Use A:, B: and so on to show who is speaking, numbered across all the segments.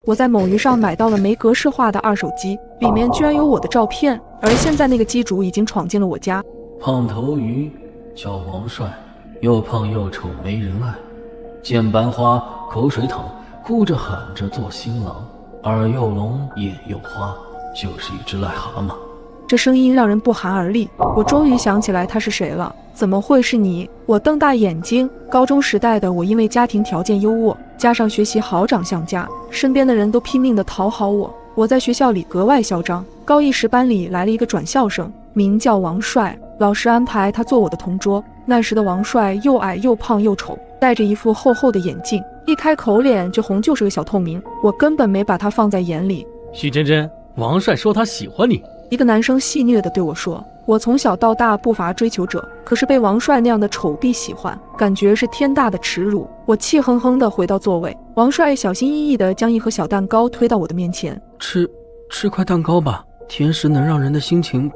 A: 我在某鱼上买到了没格式化的2手机，里面居然有我的照片，而现在那个机主已经闯进了我家。
B: 胖头鱼叫王帅，又胖又丑没人爱，见班花口水淌，哭着喊着做新郎，耳又聋眼又花，就是一只癞蛤蟆。
A: 这声音让人不寒而栗，我终于想起来他是谁了。怎么会是你？我瞪大眼睛。高中时代的我因为家庭条件优渥，加上学习好长相佳，身边的人都拼命地讨好我。我在学校里格外嚣张。高一时班里来了一个转校生，名叫王帅，老师安排他坐我的同桌。那时的王帅又矮又胖又丑，戴着一副厚厚的眼镜，一开口脸就红，就是个小透明。我根本没把他放在眼里。
C: 许真真，王帅说他喜欢你。
A: 一个男生戏谑地对我说，我从小到大不乏追求者，可是被王帅那样的丑逼喜欢，感觉是天大的耻辱。我气哼哼地回到座位，王帅小心翼翼地将一盒小蛋糕推到我的面前。
C: 吃块蛋糕吧，甜食能让人的心情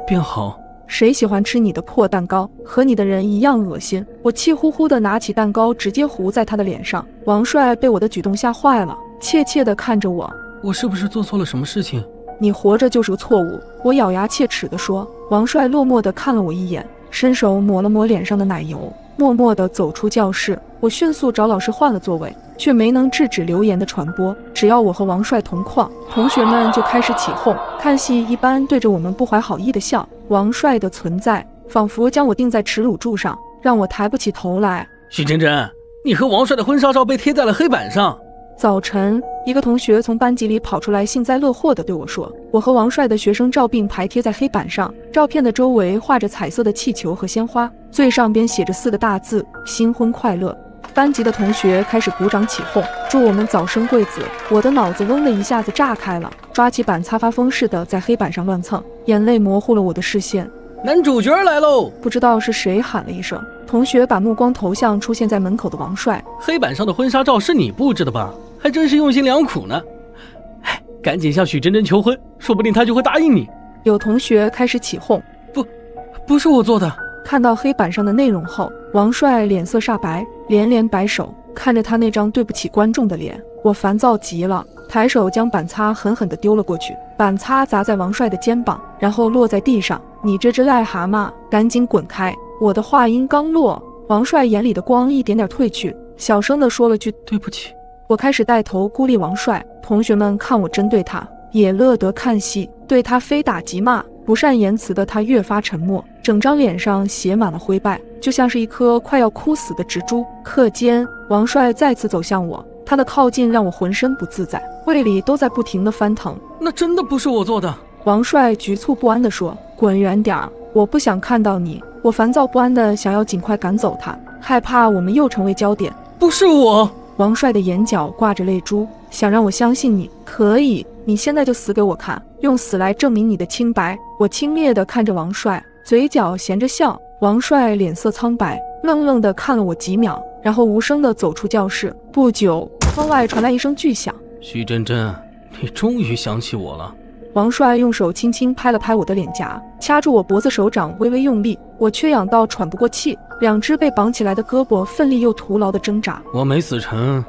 C: 变好。
A: 谁喜欢吃你的破蛋糕？和你的人一样恶心。我气呼呼地拿起蛋糕直接糊在他的脸上。王帅被我的举动吓坏了，怯怯地看着我。
C: 我是不是做错了什么事情？
A: 你活着就是个错误，我咬牙切齿地说。王帅落寞地看了我一眼，伸手抹了抹脸上的奶油，默默地走出教室。我迅速找老师换了座位，却没能制止流言的传播。只要我和王帅同框，同学们就开始起哄，看戏一般对着我们不怀好意地笑。王帅的存在仿佛将我钉在耻辱柱上，让我抬不起头来。
C: 许真真，你和王帅的婚纱照被贴在了黑板上。
A: 早晨，一个同学从班级里跑出来，幸灾乐祸地对我说，我和王帅的学生照并排贴在黑板上，照片的周围画着彩色的气球和鲜花，最上边写着4个大字：新婚快乐。班级的同学开始鼓掌起哄，祝我们早生贵子。我的脑子嗡的一下子炸开了，抓起板擦发疯似的在黑板上乱蹭，眼泪模糊了我的视线。
C: 男主角来喽！
A: 不知道是谁喊了一声，同学把目光投向出现在门口的王帅。
C: 黑板上的婚纱照是你布置的吧？还真是用心良苦呢。赶紧向许真真求婚，说不定她就会答应你。
A: 有同学开始起哄，
C: 不是我做的。
A: 看到黑板上的内容后，王帅脸色煞白，连连摆手。看着他那张对不起观众的脸，我烦躁极了，抬手将板擦狠狠地丢了过去。板擦砸在王帅的肩膀，然后落在地上。你这只癞蛤蟆，赶紧滚开！我的话音刚落，王帅眼里的光一点点褪去，小声地说了句
C: 对不起。
A: 我开始带头孤立王帅，同学们看我针对他，也乐得看戏，对他非打即骂。不善言辞的他越发沉默，整张脸上写满了灰败，就像是一颗快要枯死的植株。课间，王帅再次走向我，他的靠近让我浑身不自在，胃里都在不停地翻腾。
C: 那真的不是我做的。
A: 王帅局促不安地说，滚远点儿，我不想看到你。我烦躁不安地想要尽快赶走他，害怕我们又成为焦点。
C: 不是我。
A: 王帅的眼角挂着泪珠，想让我相信你可以，你现在就死给我看，用死来证明你的清白。我轻蔑地看着王帅，嘴角衔着笑。王帅脸色苍白，愣愣地看了我几秒，然后无声地走出教室。不久，窗外传来一声巨响。
C: 许真真，你终于想起我了。
A: 王帅用手轻轻拍了拍我的脸颊，掐住我脖子，手掌微微用力。我缺氧到喘不过气，两只被绑起来的胳膊奋力又徒劳地挣扎。
C: 我没死成，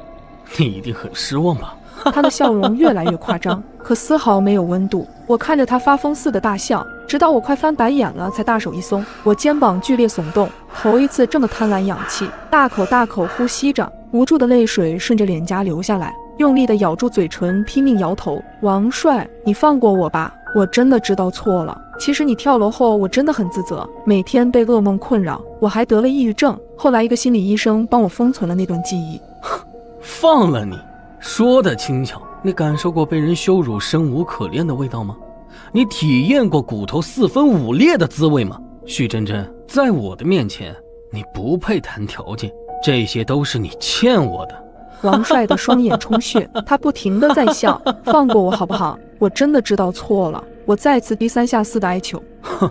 C: 你一定很失望吧？
A: 他的笑容越来越夸张，可丝毫没有温度。我看着他发疯似的大笑，直到我快翻白眼了，才大手一松，我肩膀剧烈耸动，头一次这么贪婪氧气，大口大口呼吸着，无助的泪水顺着脸颊流下来，用力地咬住嘴唇，拼命摇头。王帅，你放过我吧，我真的知道错了。其实你跳楼后，我真的很自责，每天被噩梦困扰，我还得了抑郁症。后来一个心理医生帮我封存了那段记忆。
C: 放了你，说的轻巧。你感受过被人羞辱生无可恋的味道吗？你体验过骨头4分5裂的滋味吗？许真真，在我的面前，你不配谈条件，这些都是你欠我的。
A: 王帅的双眼充血，他不停地在笑。放过我好不好？我真的知道错了。我再次低三下四的哀求。
C: 哼，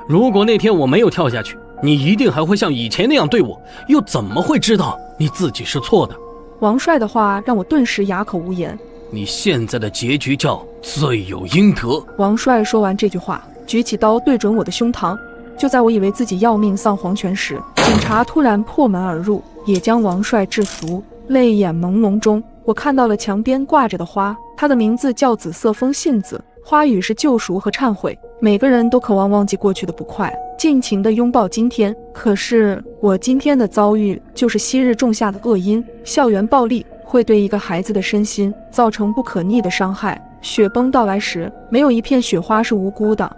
C: 如果那天我没有跳下去，你一定还会像以前那样对我，又怎么会知道你自己是错的？
A: 王帅的话让我顿时哑口无言。
C: 你现在的结局叫罪有应得。
A: 王帅说完这句话，举起刀对准我的胸膛。就在我以为自己要命丧黄泉时，警察突然破门而入，也将王帅制服。泪眼朦胧中，我看到了墙边挂着的花，它的名字叫紫色风信子，花语是救赎和忏悔。每个人都渴望忘记过去的不快，尽情地拥抱今天。可是我今天的遭遇就是昔日种下的恶因，校园暴力会对一个孩子的身心造成不可逆的伤害。雪崩到来时，没有一片雪花是无辜的。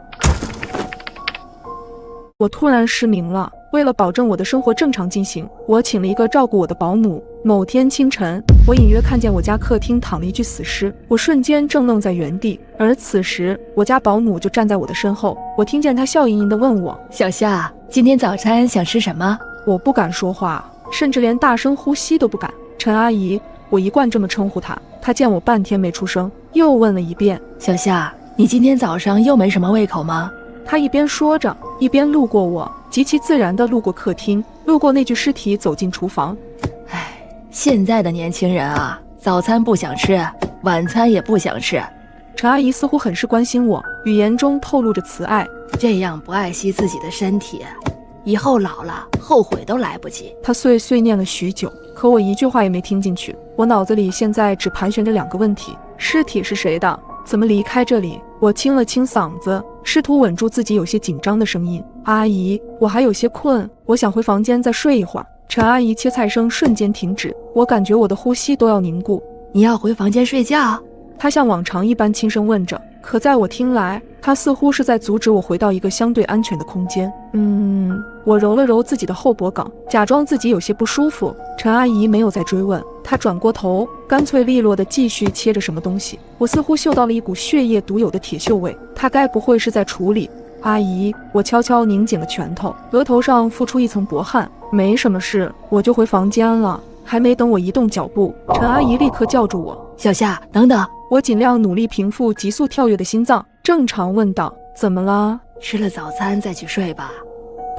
A: 我突然失明了，为了保证我的生活正常进行，我请了一个照顾我的保姆。某天清晨，我隐约看见我家客厅躺了一具死尸，我瞬间怔愣在原地。而此时，我家保姆就站在我的身后，我听见她笑盈盈地问我：“
D: 小夏，今天早餐想吃什么？”
A: 我不敢说话，甚至连大声呼吸都不敢。陈阿姨，我一贯这么称呼她。她见我半天没出声，又问了一遍：“
D: 小夏，你今天早上又没什么胃口吗？”
A: 她一边说着，一边路过我，极其自然地路过客厅，路过那具尸体，走进厨房。
D: 唉，现在的年轻人啊，早餐不想吃，晚餐也不想吃。
A: 陈阿姨似乎很是关心我，语言中透露着慈爱。
D: 这样不爱惜自己的身体，以后老了后悔都来不及。
A: 她碎碎念了许久，可我一句话也没听进去。我脑子里现在只盘旋着2个问题：尸体是谁的？怎么离开这里？我清了清嗓子，试图稳住自己有些紧张的声音：“阿姨，我还有些困，我想回房间再睡一会儿。”陈阿姨切菜声瞬间停止，我感觉我的呼吸都要凝固。
D: 你要回房间睡觉？
A: 她像往常一般轻声问着，可在我听来，她似乎是在阻止我回到一个相对安全的空间。我揉了揉自己的后脖梗，假装自己有些不舒服。陈阿姨没有再追问，她转过头，干脆利落地继续切着什么东西。我似乎嗅到了一股血液独有的铁锈味，她该不会是在处理？阿姨，我悄悄拧紧了拳头，额头上浮出一层薄汗。没什么事，我就回房间了。还没等我移动脚步，陈阿姨立刻叫住我：“
D: 小夏，等等！”
A: 我尽量努力平复急速跳跃的心脏，正常问道：“怎么了？”
D: 吃了早餐再去睡吧。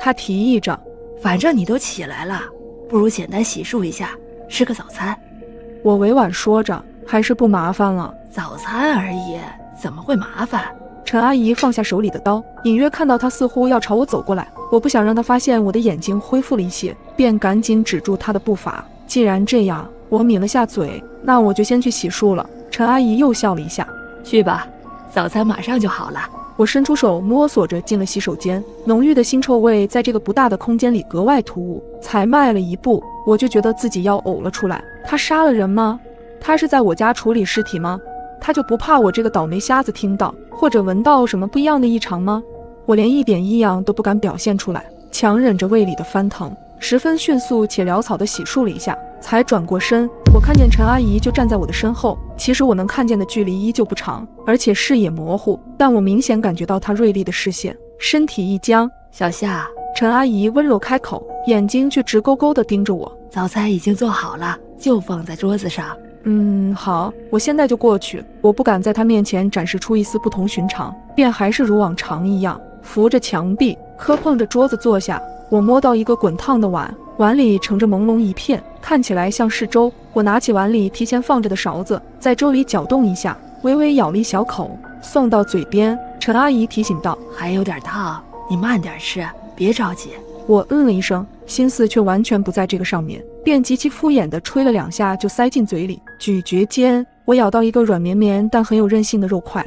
A: 她提议着。
D: 反正你都起来了，不如简单洗漱一下，吃个早餐。
A: 我委婉说着，还是不麻烦了。
D: 早餐而已，怎么会麻烦？
A: 陈阿姨放下手里的刀，隐约看到她似乎要朝我走过来，我不想让她发现我的眼睛恢复了一些，便赶紧止住她的步伐。既然这样，我抿了下嘴，那我就先去洗漱了。陈阿姨又笑了一下：“
D: 去吧，早餐马上就好了。”
A: 我伸出手摸索着进了洗手间，浓郁的腥臭味在这个不大的空间里格外突兀。才迈了一步，我就觉得自己要呕了出来。他杀了人吗？他是在我家处理尸体吗？他就不怕我这个倒霉瞎子听到或者闻到什么不一样的异常吗？我连一点异样都不敢表现出来，强忍着胃里的翻腾，十分迅速且潦草地洗漱了一下，才转过身。我看见陈阿姨就站在我的身后，其实我能看见的距离依旧不长，而且视野模糊，但我明显感觉到她锐利的视线。身体一僵：“
D: 小夏。”
A: 陈阿姨温柔开口，眼睛却直勾勾地盯着我：“
D: 早餐已经做好了，就放在桌子上。”
A: 好，我现在就过去。我不敢在她面前展示出一丝不同寻常，便还是如往常一样，扶着墙壁，磕碰着桌子坐下。我摸到一个滚烫的碗，碗里盛着朦胧一片，看起来像是粥。我拿起碗里提前放着的勺子，在粥里搅动一下，微微舀了一小口，送到嘴边。陈阿姨提醒道：“
D: 还有点烫，你慢点吃，别着急。”
A: 我了一声，心思却完全不在这个上面，便极其敷衍地吹了2下就塞进嘴里。咀嚼间，我咬到一个软绵绵但很有韧性的肉块，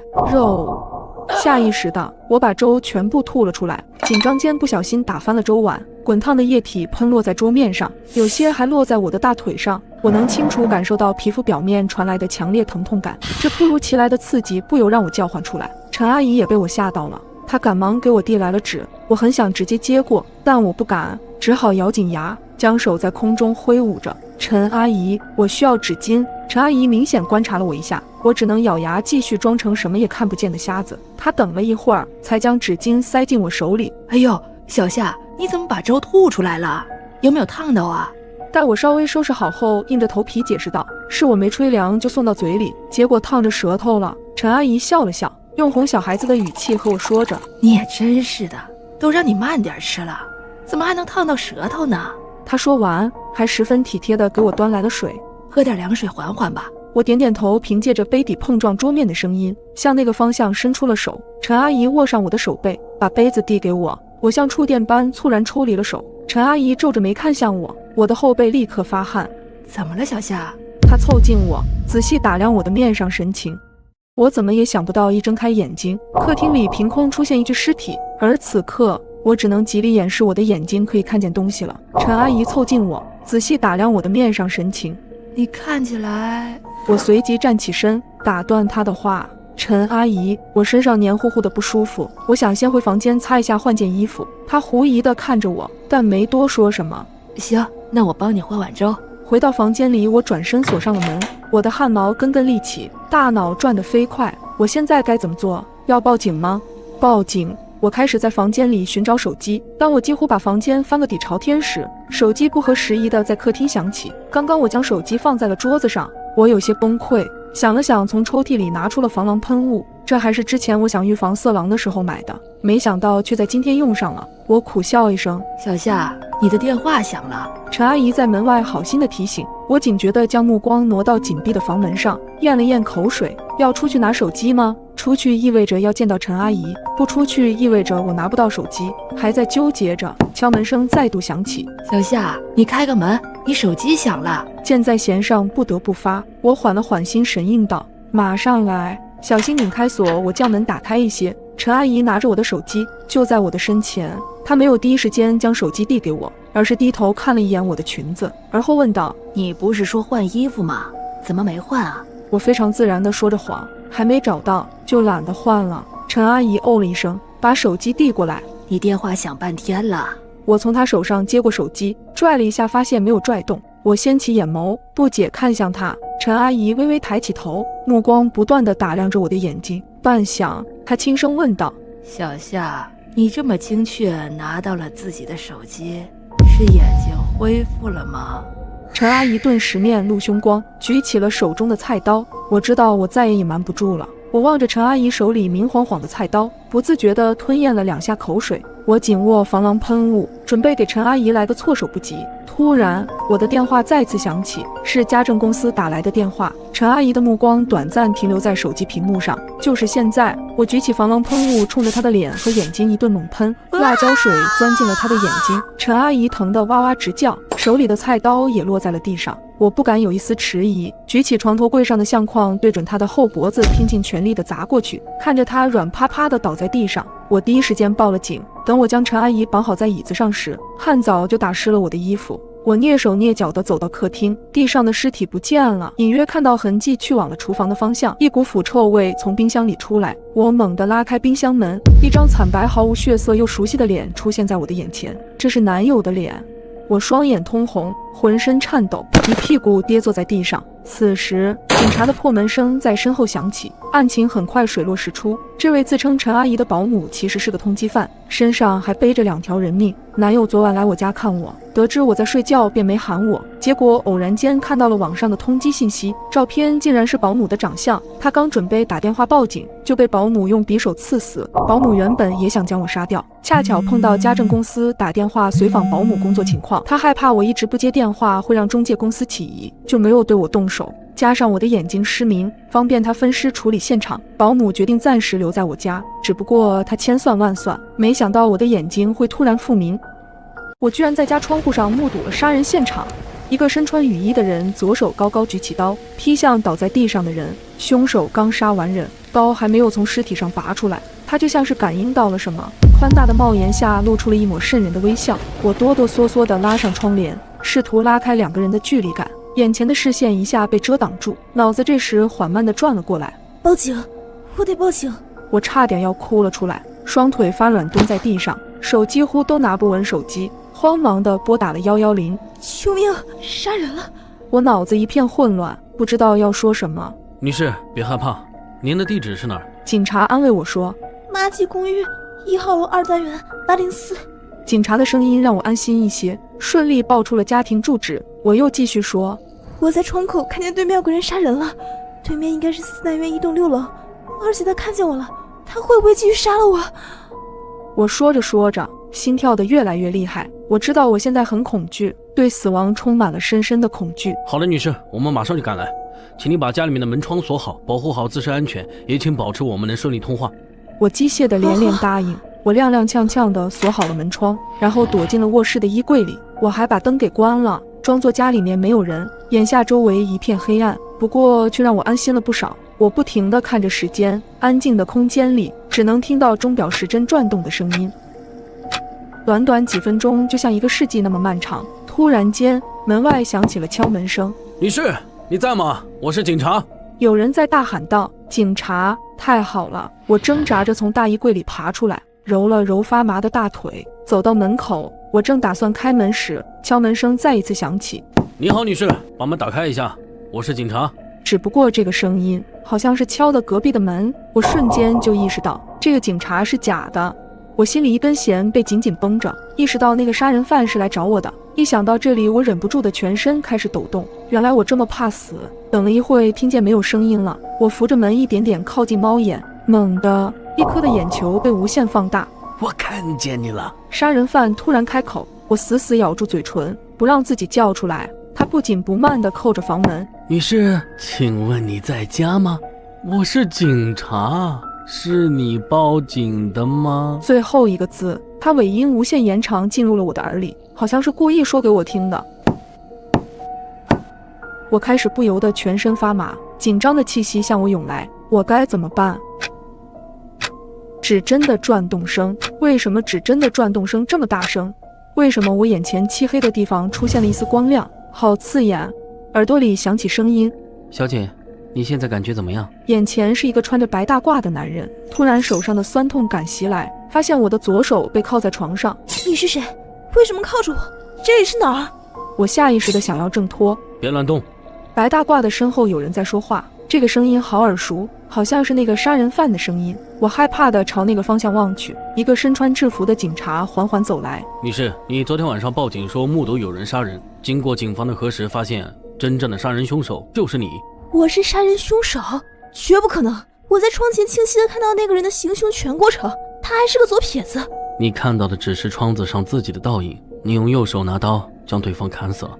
A: 下意识的，我把粥全部吐了出来，紧张间不小心打翻了粥碗，滚烫的液体喷落在桌面上，有些还落在我的大腿上。我能清楚感受到皮肤表面传来的强烈疼痛感，这突如其来的刺激不由让我叫唤出来。陈阿姨也被我吓到了，她赶忙给我递来了纸，我很想直接接过，但我不敢，只好咬紧牙，将手在空中挥舞着。陈阿姨，我需要纸巾。陈阿姨明显观察了我一下，我只能咬牙继续装成什么也看不见的瞎子。她等了一会儿，才将纸巾塞进我手里。
D: 哎呦，小夏，你怎么把粥吐出来了？有没有烫到啊？
A: 待我稍微收拾好后，硬着头皮解释道：“是我没吹凉就送到嘴里，结果烫着舌头了。”陈阿姨笑了笑，用哄小孩子的语气和我说着：“
D: 你也真是的，都让你慢点吃了，怎么还能烫到舌头呢？”
A: 她说完，还十分体贴地给我端来了水。
D: 喝点凉水缓缓吧。
A: 我点点头，凭借着杯底碰撞桌面的声音，向那个方向伸出了手。陈阿姨握上我的手背，把杯子递给我。我像触电般猝然抽离了手。陈阿姨皱着眉看向我，我的后背立刻发汗。
D: 怎么了，小夏？
A: 他凑近我，仔细打量我的面上神情。我怎么也想不到，一睁开眼睛，客厅里凭空出现一具尸体，而此刻我只能极力掩饰我的眼睛可以看见东西了。陈阿姨凑近我，仔细打量我的面上神情。
D: 你看起来……
A: 我随即站起身，打断她的话。陈阿姨，我身上黏糊糊的不舒服，我想先回房间擦一下，换件衣服。她狐疑地看着我，但没多说什么。
D: 行，那我帮你换碗粥。
A: 回到房间里，我转身锁上了门，我的汗毛根根立起，大脑转得飞快。我现在该怎么做？要报警吗？报警！我开始在房间里寻找手机。当我几乎把房间翻个底朝天时，手机不合时宜地在客厅响起。刚刚我将手机放在了桌子上，我有些崩溃。想了想，从抽屉里拿出了防狼喷雾，这还是之前我想预防色狼的时候买的，没想到却在今天用上了。我苦笑一声，
D: 小夏，你的电话响了。
A: 陈阿姨在门外好心的提醒我，警觉地将目光挪到紧闭的房门上，咽了咽口水。要出去拿手机吗？出去意味着要见到陈阿姨，不出去意味着我拿不到手机。还在纠结着，敲门声再度响起。
D: 小夏，你开个门，你手机响了。
A: 箭在弦上，不得不发。我缓了缓心神，应道：马上来。小心拧开锁，我将门打开一些。陈阿姨拿着我的手机，就在我的身前。她没有第一时间将手机递给我，而是低头看了一眼我的裙子，而后问道：
D: 你不是说换衣服吗？怎么没换啊？
A: 我非常自然地说着谎，还没找到就懒得换了。陈阿姨哦了一声，把手机递过来。
D: 你电话响半天了。
A: 我从她手上接过手机，拽了一下，发现没有拽动。我掀起眼眸，不解看向她。陈阿姨微微抬起头，目光不断地打量着我的眼睛。半晌，她轻声问道：
D: 小夏，你这么精确拿到了自己的手机，是眼睛恢复了吗？
A: 陈阿姨顿时面露凶光，举起了手中的菜刀。我知道我再也隐瞒不住了。我望着陈阿姨手里明晃晃的菜刀，不自觉地吞咽了2下口水。我紧握防狼喷雾，准备给陈阿姨来个措手不及。突然，我的电话再次响起，是家政公司打来的电话。陈阿姨的目光短暂停留在手机屏幕上。就是现在，我举起防狼喷雾，冲着她的脸和眼睛一顿猛喷，辣椒水钻进了她的眼睛。陈阿姨疼得哇哇直叫，手里的菜刀也落在了地上。我不敢有一丝迟疑，举起床头柜上的相框，对准她的后脖子拼尽全力地砸过去。看着她软趴趴地倒在地上，我第一时间报了警。等我将陈阿姨绑好在椅子上时，汗早就打湿了我的衣服。我蹑手蹑脚地走到客厅，地上的尸体不见了，隐约看到痕迹去往了厨房的方向。一股腐臭味从冰箱里出来，我猛地拉开冰箱门，一张惨白毫无血色又熟悉的脸出现在我的眼前，这是男友的脸。我双眼通红，浑身颤抖，一屁股跌坐在地上。此时，警察的破门声在身后响起，案情很快水落石出。这位自称陈阿姨的保姆其实是个通缉犯，身上还背着2条人命。男友昨晚来我家看我，得知我在睡觉便没喊我，结果偶然间看到了网上的通缉信息，照片竟然是保姆的长相。他刚准备打电话报警，就被保姆用匕首刺死。保姆原本也想将我杀掉，恰巧碰到家政公司打电话随访保姆工作情况，他害怕我一直不接电话会让中介公司起疑，就没有对我动手。加上我的眼睛失明，方便他分尸处理现场，保姆决定暂时留在我家。只不过他千算万算，没想到我的眼睛会突然复明。我居然在家窗户上目睹了杀人现场。一个身穿雨衣的人左手高高举起刀，劈向倒在地上的人。凶手刚杀完人，刀还没有从尸体上拔出来，他就像是感应到了什么，宽大的帽檐下露出了一抹瘆人的微笑。我哆哆嗦嗦地拉上窗帘，试图拉开2个人的距离感。眼前的视线一下被遮挡住，脑子这时缓慢地转了过来。
E: 报警！我得报警！
A: 我差点要哭了出来，双腿发软蹲在地上，手几乎都拿不稳手机，慌忙地拨打了110。
E: 救命！杀人了！
A: 我脑子一片混乱，不知道要说什么。
C: 女士，别害怕，您的地址是哪儿？
A: 警察安慰我说：
E: 马吉公寓1号楼2单元804。
A: 警察的声音让我安心一些，顺利报出了家庭住址。我又继续说：
E: 我在窗口看见对面有个人杀人了，对面应该是4单元1栋6楼，而且他看见我了，他会不会继续杀了我？
A: 我说着说着，心跳得越来越厉害。我知道我现在很恐惧，对死亡充满了深深的恐惧。
C: 好的，女士，我们马上就赶来，请你把家里面的门窗锁好，保护好自身安全，也请保持我们能顺利通话。
A: 我机械地连连答应。我踉踉跄跄地锁好了门窗，然后躲进了卧室的衣柜里。我还把灯给关了。装作家里面没有人。眼下周围一片黑暗，不过却让我安心了不少。我不停地看着时间，安静的空间里只能听到钟表时针转动的声音。短短几分钟，就像一个世纪那么漫长。突然间，门外响起了敲门声。
C: 女士，你在吗？我是警察。
A: 有人在大喊道：“警察！太好了！”我挣扎着从大衣柜里爬出来，揉了揉发麻的大腿，走到门口。我正打算开门时，敲门声再一次响起。
C: 你好，女士，把门打开一下，我是警察。
A: 只不过这个声音好像是敲的隔壁的门，我瞬间就意识到这个警察是假的。我心里一根弦被紧紧绷着，意识到那个杀人犯是来找我的。一想到这里，我忍不住的全身开始抖动。原来我这么怕死。等了一会，听见没有声音了，我扶着门一点点靠近猫眼，猛地，一颗的眼球被无限放大。
C: 我看见你了。
A: 杀人犯突然开口，我死死咬住嘴唇，不让自己叫出来。他不紧不慢地扣着房门。
C: 女士，请问你在家吗？我是警察，是你报警的吗？
A: 最后一个字，他尾音无限延长进入了我的耳里，好像是故意说给我听的。我开始不由得全身发麻，紧张的气息向我涌来，我该怎么办？指针的转动声，为什么指针的转动声这么大声？为什么我眼前漆黑的地方出现了一丝光亮？好刺眼！耳朵里响起声音：“
C: 小姐，你现在感觉怎么样？”
A: 眼前是一个穿着白大褂的男人，突然手上的酸痛感袭来，发现我的左手被铐在床上。
E: 你是谁？为什么铐着我？这里是哪儿？
A: 我下意识地想要挣脱。
C: 别乱动！
A: 白大褂的身后有人在说话，这个声音好耳熟，好像是那个杀人犯的声音。我害怕地朝那个方向望去，一个身穿制服的警察缓缓走来。
C: 女士，你昨天晚上报警说目睹有人杀人，经过警方的核实，发现真正的杀人凶手就是你。
E: 我是杀人凶手？绝不可能！我在窗前清晰地看到那个人的行凶全过程，他还是个左撇子。
C: 你看到的只是窗子上自己的倒影，你用右手拿刀将对方砍死了。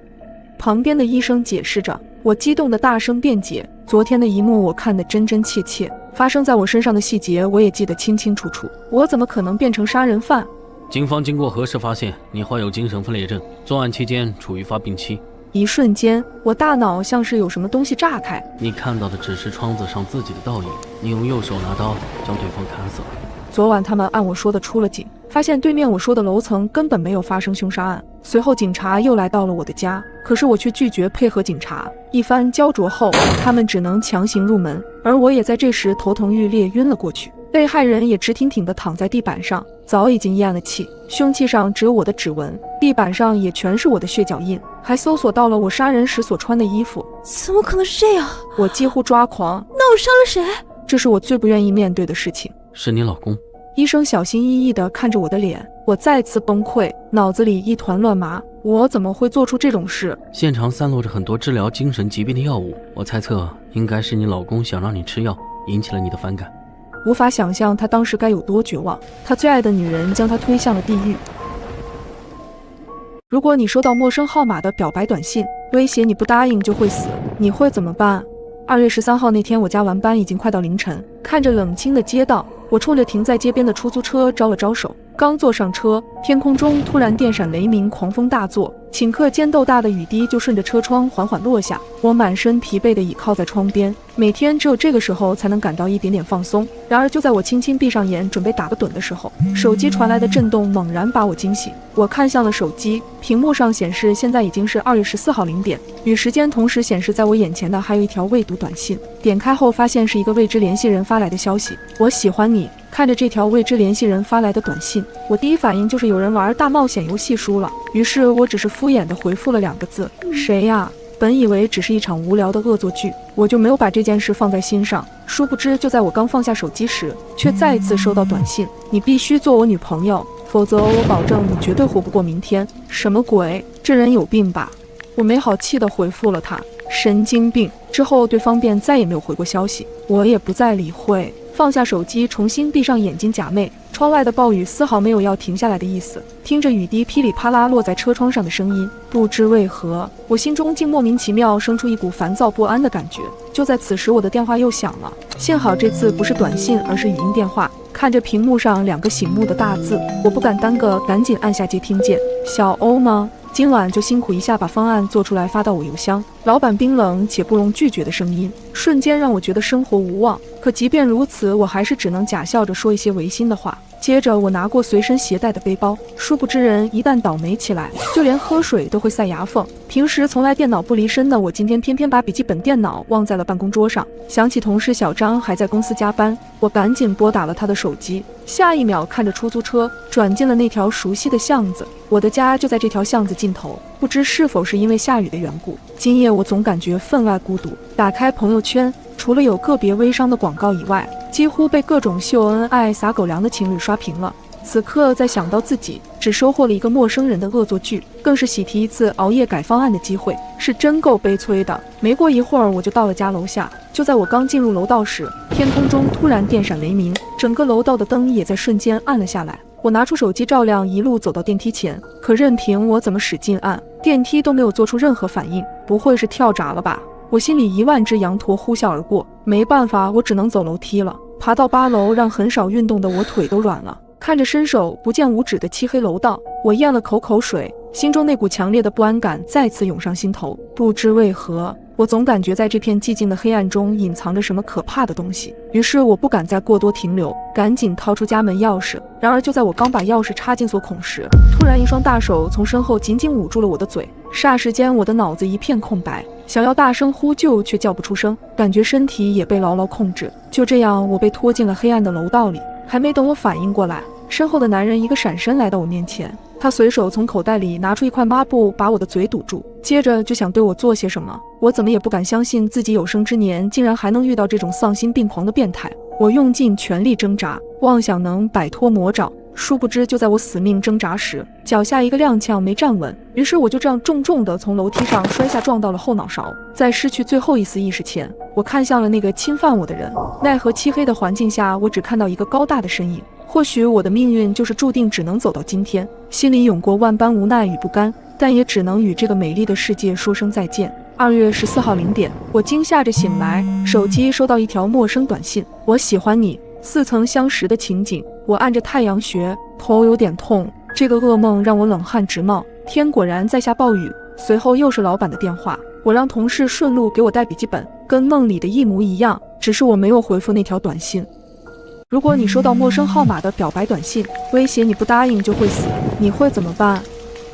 A: 旁边的医生解释着，我激动地大声辩解。昨天的一幕我看得真真切切，发生在我身上的细节我也记得清清楚楚，我怎么可能变成杀人犯？
C: 警方经过核实发现你患有精神分裂症，作案期间处于发病期。
A: 一瞬间，我大脑像是有什么东西炸开。
C: 你看到的只是窗子上自己的倒影，你用右手拿刀将对方砍死了。
A: 昨晚他们按我说的出了警，发现对面我说的楼层根本没有发生凶杀案。随后警察又来到了我的家，可是我却拒绝配合警察。一番焦灼后，他们只能强行入门，而我也在这时头疼欲裂，晕了过去。被害人也直挺挺地躺在地板上，早已经咽了气，凶器上只有我的指纹，地板上也全是我的血脚印，还搜索到了我杀人时所穿的衣服。
E: 怎么可能是这样？
A: 我几乎抓狂。
E: 那我杀了谁？
A: 这是我最不愿意面对的事情。
C: 是你老公。
A: 医生小心翼翼地看着我的脸，我再次崩溃，脑子里一团乱麻。我怎么会做出这种事？
C: 现场散落着很多治疗精神疾病的药物，我猜测应该是你老公想让你吃药，引起了你的反感。
A: 无法想象他当时该有多绝望，他最爱的女人将他推向了地狱。如果你收到陌生号码的表白短信，威胁你不答应就会死，你会怎么办？2月13号那天，我加完班已经快到凌晨，看着冷清的街道，我冲着停在街边的出租车招了招手。刚坐上车，天空中突然电闪雷鸣，狂风大作，顷刻间豆大的雨滴就顺着车窗缓缓落下。我满身疲惫地倚靠在窗边，每天只有这个时候才能感到一点点放松。然而就在我轻轻闭上眼准备打个盹的时候，手机传来的震动猛然把我惊醒。我看向了手机，屏幕上显示现在已经是2月14号0点，与时间同时显示在我眼前的还有一条未读短信。点开后发现是一个未知联系人发来的消息：我喜欢你。看着这条未知联系人发来的短信，我第一反应就是有人玩大冒险游戏输了，于是我只是敷衍地回复了2个字：谁呀？本以为只是一场无聊的恶作剧，我就没有把这件事放在心上。殊不知就在我刚放下手机时，却再一次收到短信：你必须做我女朋友，否则我保证你绝对活不过明天。什么鬼？这人有病吧？我没好气地回复了他：神经病。之后对方便再也没有回过消息，我也不再理会，放下手机，重新闭上眼睛假寐。窗外的暴雨丝毫没有要停下来的意思，听着雨滴噼里啪啦落在车窗上的声音，不知为何，我心中竟莫名其妙生出一股烦躁不安的感觉。就在此时，我的电话又响了，幸好这次不是短信，而是语音电话。看着屏幕上2个醒目的大字，我不敢耽搁，赶紧按下接听键。小欧吗？今晚就辛苦一下把方案做出来发到我邮箱。老板冰冷且不容拒绝的声音，瞬间让我觉得生活无望。可即便如此，我还是只能假笑着说一些违心的话。接着我拿过随身携带的背包，殊不知人一旦倒霉起来，就连喝水都会塞牙缝。平时从来电脑不离身的我，今天偏偏把笔记本电脑忘在了办公桌上。想起同事小张还在公司加班，我赶紧拨打了他的手机。下一秒看着出租车转进了那条熟悉的巷子，我的家就在这条巷子尽头。不知是否是因为下雨的缘故，今夜我总感觉分外孤独。打开朋友圈，除了有个别微商的广告以外，几乎被各种秀恩爱撒狗粮的情侣刷屏了。此刻再想到自己只收获了一个陌生人的恶作剧，更是喜提一次熬夜改方案的机会，是真够悲催的。没过一会儿我就到了家楼下，就在我刚进入楼道时，天空中突然电闪雷鸣，整个楼道的灯也在瞬间暗了下来。我拿出手机照亮，一路走到电梯前，可任凭我怎么使劲按，电梯都没有做出任何反应。不会是跳闸了吧？我心里10000只羊驼呼啸而过，没办法，我只能走楼梯了。爬到8楼，让很少运动的我腿都软了。看着伸手不见五指的漆黑楼道，我咽了口水，心中那股强烈的不安感再次涌上心头。不知为何，我总感觉在这片寂静的黑暗中隐藏着什么可怕的东西。于是我不敢再过多停留，赶紧掏出家门钥匙。然而就在我刚把钥匙插进锁孔时，突然一双大手从身后紧紧捂住了我的嘴。霎时间我的脑子一片空白，想要大声呼救却叫不出声，感觉身体也被牢牢控制。就这样，我被拖进了黑暗的楼道里。还没等我反应过来，身后的男人一个闪身来到我面前，他随手从口袋里拿出一块抹布，把我的嘴堵住，接着就想对我做些什么。我怎么也不敢相信自己有生之年竟然还能遇到这种丧心病狂的变态。我用尽全力挣扎，妄想能摆脱魔爪，殊不知就在我死命挣扎时，脚下一个踉跄没站稳，于是我就这样重重地从楼梯上摔下，撞到了后脑勺。在失去最后一丝意识前，我看向了那个侵犯我的人，奈何漆黑的环境下，我只看到一个高大的身影。或许我的命运就是注定只能走到今天，心里涌过万般无奈与不甘，但也只能与这个美丽的世界说声再见。2月14号0点，我惊吓着醒来，手机收到一条陌生短信：我喜欢你，似曾相识的情景。我按着太阳穴，头有点痛。这个噩梦让我冷汗直冒。天果然在下暴雨，随后又是老板的电话，我让同事顺路给我带笔记本，跟梦里的一模一样，只是我没有回复那条短信。如果你收到陌生号码的表白短信，威胁你不答应就会死，你会怎么办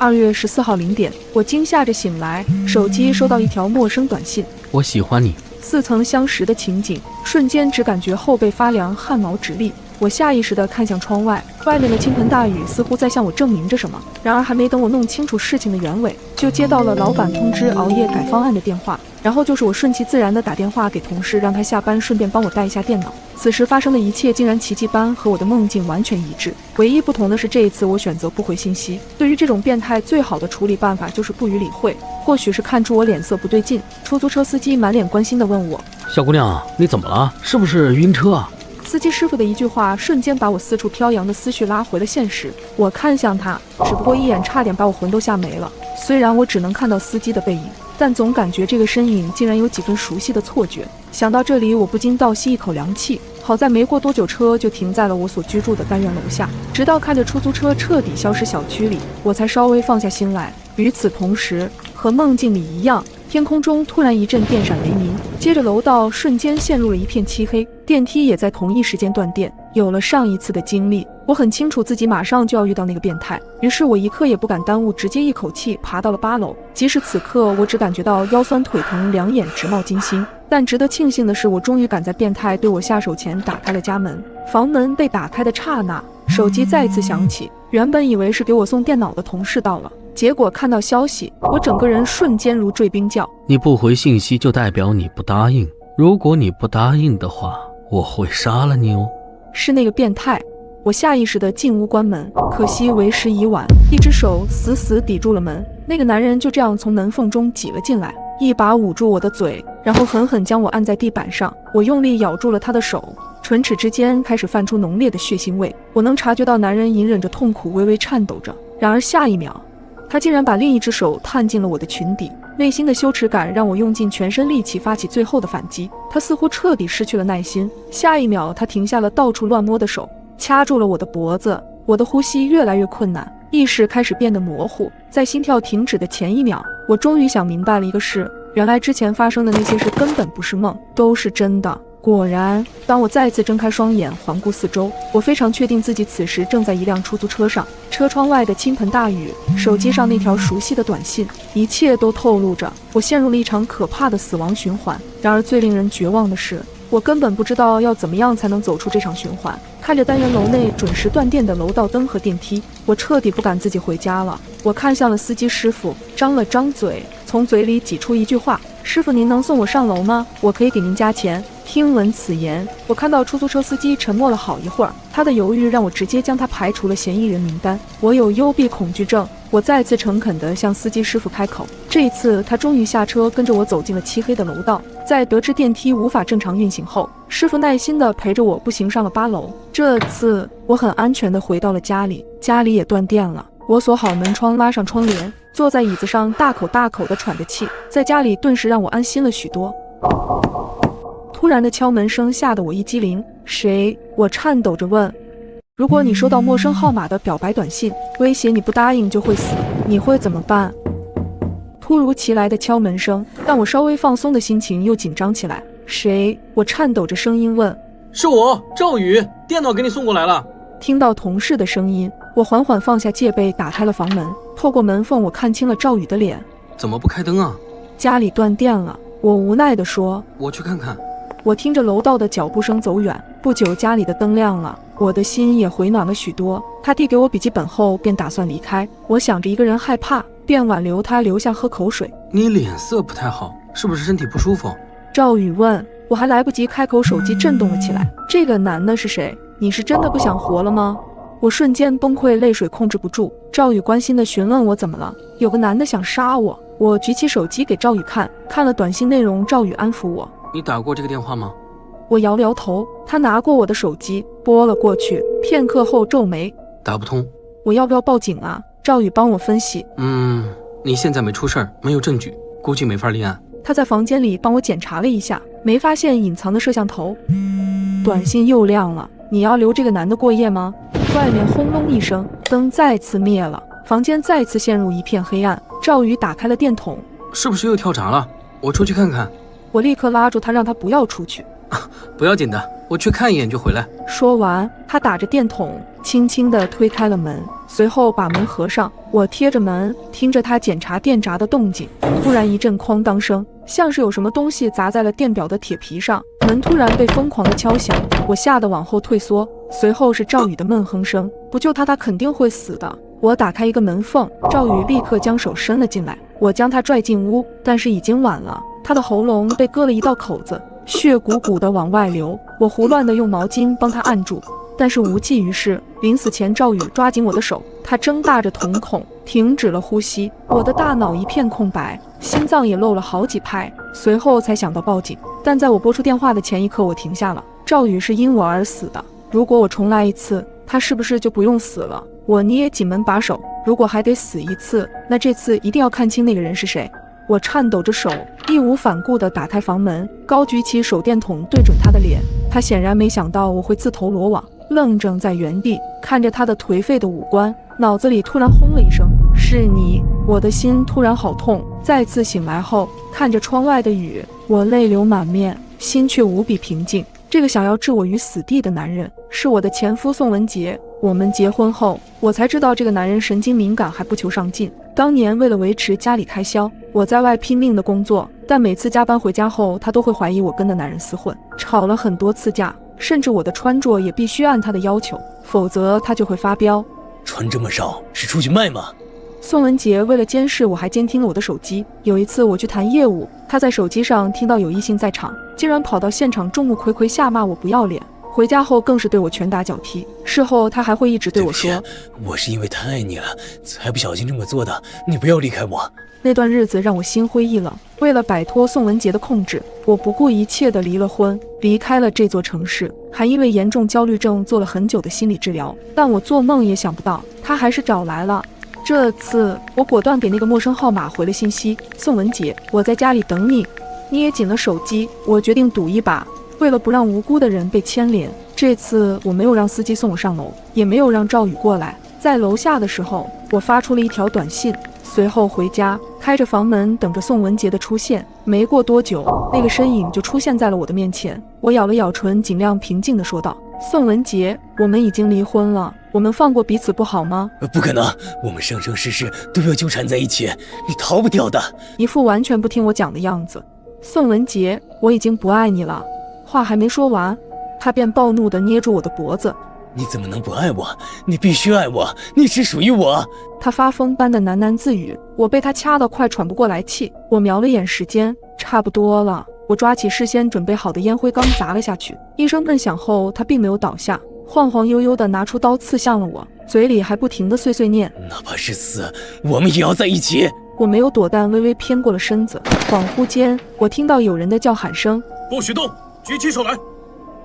A: ？2月14号0点，我惊吓着醒来，手机收到一条陌生短信：
C: 我喜欢你。
A: 似曾相识的情景，瞬间只感觉后背发凉，汗毛直立。我下意识地看向窗外，外面的倾盆大雨似乎在向我证明着什么。然而还没等我弄清楚事情的原委，就接到了老板通知熬夜改方案的电话。然后就是我顺其自然地打电话给同事，让他下班顺便帮我带一下电脑。此时发生的一切竟然奇迹般和我的梦境完全一致，唯一不同的是这一次我选择不回信息。对于这种变态，最好的处理办法就是不予理会。或许是看出我脸色不对劲，出租车司机满脸关心地问我：
C: 小姑娘，你怎么了？是不是晕车啊？
A: 司机师傅的一句话瞬间把我四处飘扬的思绪拉回了现实。我看向他，只不过一眼差点把我魂都吓没了。虽然我只能看到司机的背影，但总感觉这个身影竟然有几分熟悉的错觉。想到这里，我不禁倒吸一口凉气。好在没过多久，车就停在了我所居住的单元楼下。直到看着出租车彻底消失小区里，我才稍微放下心来。与此同时，和梦境里一样，天空中突然一阵电闪雷鸣，接着楼道瞬间陷入了一片漆黑，电梯也在同一时间断电。有了上一次的经历，我很清楚自己马上就要遇到那个变态，于是我一刻也不敢耽误，直接一口气爬到了8楼。即使此刻我只感觉到腰酸腿疼，两眼直冒金星，但值得庆幸的是，我终于赶在变态对我下手前打开了家门。房门被打开的刹那，手机再次响起，原本以为是给我送电脑的同事到了，结果看到消息，我整个人瞬间如坠冰窖。
C: 你不回信息就代表你不答应，如果你不答应的话，我会杀了你哦。
A: 是那个变态。我下意识地进屋关门，可惜为时已晚，一只手死死抵住了门。那个男人就这样从门缝中挤了进来，一把捂住我的嘴，然后狠狠将我按在地板上。我用力咬住了他的手，唇齿之间开始泛出浓烈的血腥味。我能察觉到男人隐忍着痛苦，微微颤抖着。然而下一秒，他竟然把另一只手探进了我的裙底。内心的羞耻感让我用尽全身力气发起最后的反击。他似乎彻底失去了耐心，下一秒他停下了到处乱摸的手，掐住了我的脖子。我的呼吸越来越困难，意识开始变得模糊。在心跳停止的前一秒，我终于想明白了一个事，原来之前发生的那些事根本不是梦，都是真的。果然，当我再次睁开双眼环顾四周，我非常确定自己此时正在一辆出租车上，车窗外的倾盆大雨，手机上那条熟悉的短信，一切都透露着我陷入了一场可怕的死亡循环。然而最令人绝望的是，我根本不知道要怎么样才能走出这场循环。看着单元楼内准时断电的楼道灯和电梯，我彻底不敢自己回家了。我看向了司机师傅，张了张嘴，从嘴里挤出一句话：师傅，您能送我上楼吗？我可以给您加钱。听闻此言，我看到出租车司机沉默了好一会儿，他的犹豫让我直接将他排除了嫌疑人名单。我有幽闭恐惧症，我再次诚恳地向司机师傅开口。这一次，他终于下车，跟着我走进了漆黑的楼道。在得知电梯无法正常运行后，师傅耐心地陪着我步行上了8楼。这次，我很安全地回到了家里，家里也断电了。我锁好门窗，拉上窗帘，坐在椅子上大口大口地喘着气，在家里顿时让我安心了许多。突然的敲门声吓得我一激灵，谁？我颤抖着问。如果你收到陌生号码的表白短信，威胁你不答应就会死，你会怎么办？突如其来的敲门声让我稍微放松的心情又紧张起来。谁？我颤抖着声音问。
C: 是我，赵宇，电脑给你送过来了。
A: 听到同事的声音，我缓缓放下戒备，打开了房门。透过门缝，我看清了赵宇的脸。
C: 怎么不开灯啊？
A: 家里断电了，我无奈地说。
C: 我去看看。
A: 我听着楼道的脚步声走远，不久家里的灯亮了，我的心也回暖了许多。他递给我笔记本后便打算离开，我想着一个人害怕，便挽留他留下喝口水。
C: 你脸色不太好，是不是身体不舒服？
A: 赵宇问。我还来不及开口，手机震动了起来。这个男的是谁？你是真的不想活了吗？我瞬间崩溃，泪水控制不住。赵宇关心地询问我怎么了。有个男的想杀我。我举起手机给赵宇看，看了短信内容。赵宇安抚我。
C: 你打过这个电话吗？
A: 我摇了摇头。他拿过我的手机拨了过去，片刻后皱眉。
C: 打不通。
A: 我要不要报警啊？赵宇帮我分析。
C: 你现在没出事儿，没有证据，估计没法立案。
A: 他在房间里帮我检查了一下，没发现隐藏的摄像头。短信又亮了。你要留这个男的过夜吗？外面轰隆一声，灯再次灭了，房间再次陷入一片黑暗。赵宇打开了电筒。
C: 是不是又跳闸了？我出去看看。
A: 我立刻拉住他，让他不要出去。
C: 不要紧的，我去看一眼就回来。
A: 说完，他打着电筒，轻轻地推开了门，随后把门合上。我贴着门，听着他检查电闸的动静。突然一阵哐当声，像是有什么东西砸在了电表的铁皮上，门突然被疯狂的敲响，我吓得往后退缩。随后是赵宇的闷哼声：不救他，他肯定会死的。我打开一个门缝，赵宇立刻将手伸了进来，我将他拽进屋，但是已经晚了，他的喉咙被割了一道口子，血鼓鼓的往外流。我胡乱的用毛巾帮他按住，但是无济于事。临死前，赵宇抓紧我的手，他睁大着瞳孔，停止了呼吸。我的大脑一片空白，心脏也漏了好几拍，随后才想到报警。但在我拨出电话的前一刻，我停下了。赵宇是因我而死的，如果我重来一次，他是不是就不用死了？我捏紧门把手，如果还得死一次，那这次一定要看清那个人是谁。我颤抖着手，义无反顾地打开房门，高举起手电筒对准他的脸。他显然没想到我会自投罗网，愣怔在原地，看着他的颓废的五官，脑子里突然轰了一声：是你！我的心突然好痛。再次醒来后，看着窗外的雨，我泪流满面，心却无比平静。这个想要置我于死地的男人是我的前夫宋文杰。我们结婚后，我才知道这个男人神经敏感，还不求上进。当年为了维持家里开销，我在外拼命的工作，但每次加班回家后，他都会怀疑我跟那男人厮混，吵了很多次架，甚至我的穿着也必须按他的要求，否则他就会发飙。
F: 穿这么少是出去卖吗？
A: 宋文杰为了监视我，还监听了我的手机。有一次我去谈业务，他在手机上听到有异性在场，竟然跑到现场众目睽睽下骂我不要脸。回家后更是对我拳打脚踢，事后他还会一直对我说：
F: 我是因为太爱你了，才不小心这么做的，你不要离开我。
A: 那段日子让我心灰意冷，为了摆脱宋文杰的控制，我不顾一切地离了婚，离开了这座城市，还因为严重焦虑症做了很久的心理治疗。但我做梦也想不到，他还是找来了。这次我果断给那个陌生号码回了信息：宋文杰，我在家里等你。捏紧了手机，我决定赌一把。为了不让无辜的人被牵连，这次我没有让司机送我上楼，也没有让赵宇过来，在楼下的时候，我发出了一条短信，随后回家，开着房门等着宋文杰的出现。没过多久，那个身影就出现在了我的面前。我咬了咬唇，尽量平静地说道：“宋文杰，我们已经离婚了，我们放过彼此不好吗？”
F: 不可能，我们生生世世都要纠缠在一起，你逃不掉的。
A: 一副完全不听我讲的样子。宋文杰，我已经不爱你了。话还没说完，他便暴怒地捏住我的脖子。
F: 你怎么能不爱我？你必须爱我，你只属于我。
A: 他发疯般的喃喃自语，我被他掐得快喘不过来气。我瞄了眼时间，差不多了。我抓起事先准备好的烟灰缸砸了下去，一声闷响后，他并没有倒下，晃晃悠悠地拿出刀刺向了我，嘴里还不停地碎碎念：
F: 哪怕是死，我们也要在一起。
A: 我没有躲，但微微偏过了身子。恍惚间，我听到有人的叫喊声：
G: 不许动，举起手来。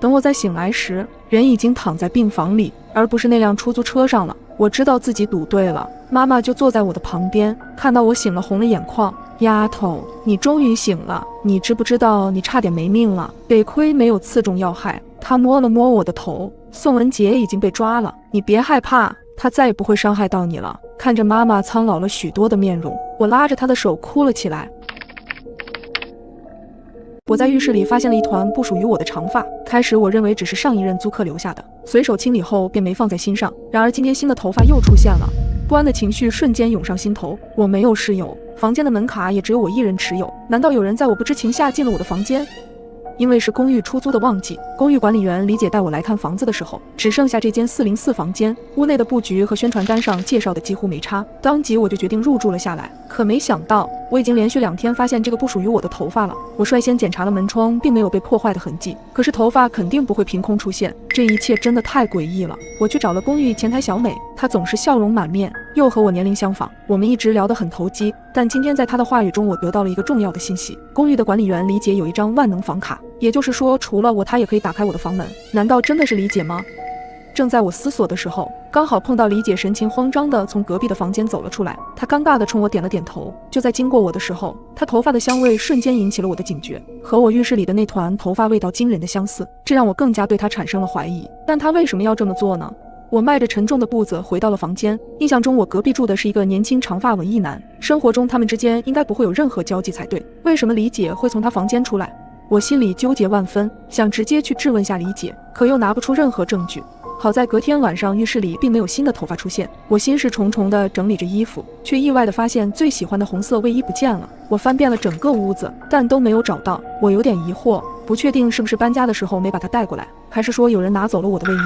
A: 等我再醒来时，人已经躺在病房里，而不是那辆出租车上了。我知道自己赌对了，妈妈就坐在我的旁边，看到我醒了，红了眼眶。丫头，你终于醒了，你知不知道你差点没命了？得亏没有刺中要害。她摸了摸我的头，宋文杰已经被抓了，你别害怕，他再也不会伤害到你了。看着妈妈苍老了许多的面容，我拉着她的手哭了起来。我在浴室里发现了一团不属于我的长发，开始我认为只是上一任租客留下的，随手清理后便没放在心上。然而今天新的头发又出现了，不安的情绪瞬间涌上心头。我没有室友，房间的门卡也只有我一人持有，难道有人在我不知情下进了我的房间？因为是公寓出租的旺季，公寓管理员李姐带我来看房子的时候，只剩下这间404房间，屋内的布局和宣传单上介绍的几乎没差，当即我就决定入住了下来。可没想到，我已经连续2天发现这个不属于我的头发了。我率先检查了门窗，并没有被破坏的痕迹，可是头发肯定不会凭空出现，这一切真的太诡异了。我去找了公寓前台小美，她总是笑容满面，又和我年龄相仿，我们一直聊得很投机。但今天在她的话语中，我得到了一个重要的信息：公寓的管理员李姐有一张万能房卡，也就是说，除了我，她也可以打开我的房门。难道真的是李姐吗？正在我思索的时候，刚好碰到李姐神情慌张地从隔壁的房间走了出来，她尴尬地冲我点了点头。就在经过我的时候，她头发的香味瞬间引起了我的警觉，和我浴室里的那团头发味道惊人的相似，这让我更加对她产生了怀疑。但她为什么要这么做呢？我迈着沉重的步子回到了房间，印象中我隔壁住的是一个年轻长发文艺男，生活中他们之间应该不会有任何交集才对，为什么李姐会从他房间出来？我心里纠结万分，想直接去质问下李姐，可又拿不出任何证据。好在隔天晚上浴室里并没有新的头发出现，我心事重重地整理着衣服，却意外地发现最喜欢的红色卫衣不见了。我翻遍了整个屋子，但都没有找到。我有点疑惑，不确定是不是搬家的时候没把它带过来，还是说有人拿走了我的卫衣。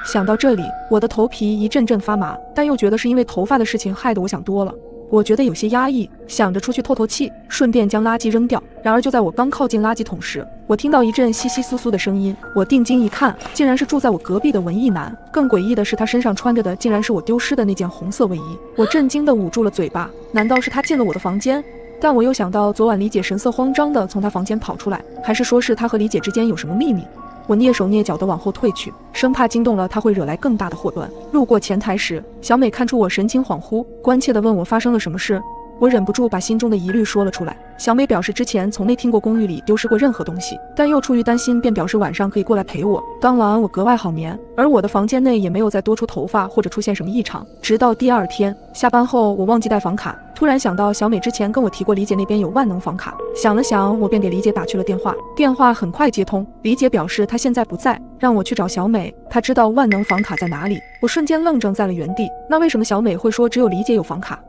A: 想到这里，我的头皮一阵阵发麻，但又觉得是因为头发的事情害得我想多了。我觉得有些压抑，想着出去透透气，顺便将垃圾扔掉。然而就在我刚靠近垃圾桶时，我听到一阵窸窸窣窣的声音。我定睛一看，竟然是住在我隔壁的文艺男。更诡异的是，他身上穿着的竟然是我丢失的那件红色卫衣。我震惊地捂住了嘴巴，难道是他进了我的房间？但我又想到昨晚李姐神色慌张地从他房间跑出来，还是说是他和李姐之间有什么秘密？我蹑手蹑脚地往后退去，生怕惊动了他会惹来更大的祸端。路过前台时，小美看出我神情恍惚，关切地问我发生了什么事。我忍不住把心中的疑虑说了出来。小美表示之前从没听过公寓里丢失过任何东西，但又出于担心，便表示晚上可以过来陪我。当晚我格外好眠，而我的房间内也没有再多出头发或者出现什么异常。直到第二天下班后，我忘记带房卡，突然想到小美之前跟我提过李姐那边有万能房卡，想了想，我便给李姐打去了电话。电话很快接通，李姐表示她现在不在，让我去找小美，她知道万能房卡在哪里。我瞬间愣怔在了原地，那为什么小美会说只有李姐有房卡？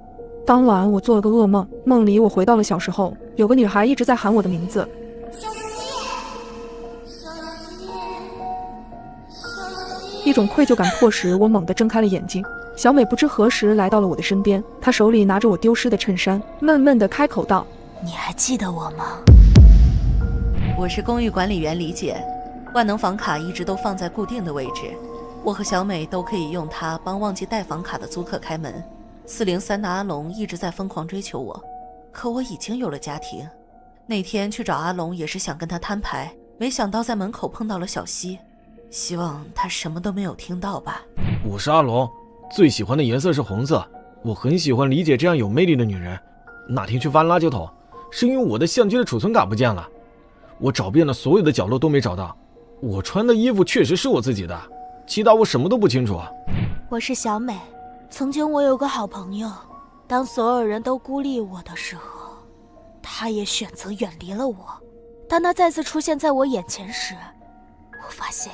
A: 当晚我做了个噩梦，梦里我回到了小时候，有个女孩一直在喊我的名字。一种愧疚感迫使我猛地睁开了眼睛。小美不知何时来到了我的身边，她手里拿着我丢失的衬衫，闷闷地开口道：
D: 你还记得我吗？我是公寓管理员李姐，万能房卡一直都放在固定的位置，我和小美都可以用它帮忘记带房卡的租客开门。403的阿龙一直在疯狂追求我，可我已经有了家庭。那天去找阿龙也是想跟他摊牌，没想到在门口碰到了小西，希望他什么都没有听到吧。
G: 我是阿龙，最喜欢的颜色是红色，我很喜欢李姐这样有魅力的女人。那天去翻垃圾桶，是因为我的相机的储存卡不见了，我找遍了所有的角落都没找到。我穿的衣服确实是我自己的，其他我什么都不清楚。
H: 我是小美，
E: 曾经我有个好朋友，当所有人都孤立我的时候，他也选择远离了我。当他再次出现在我眼前时，我发现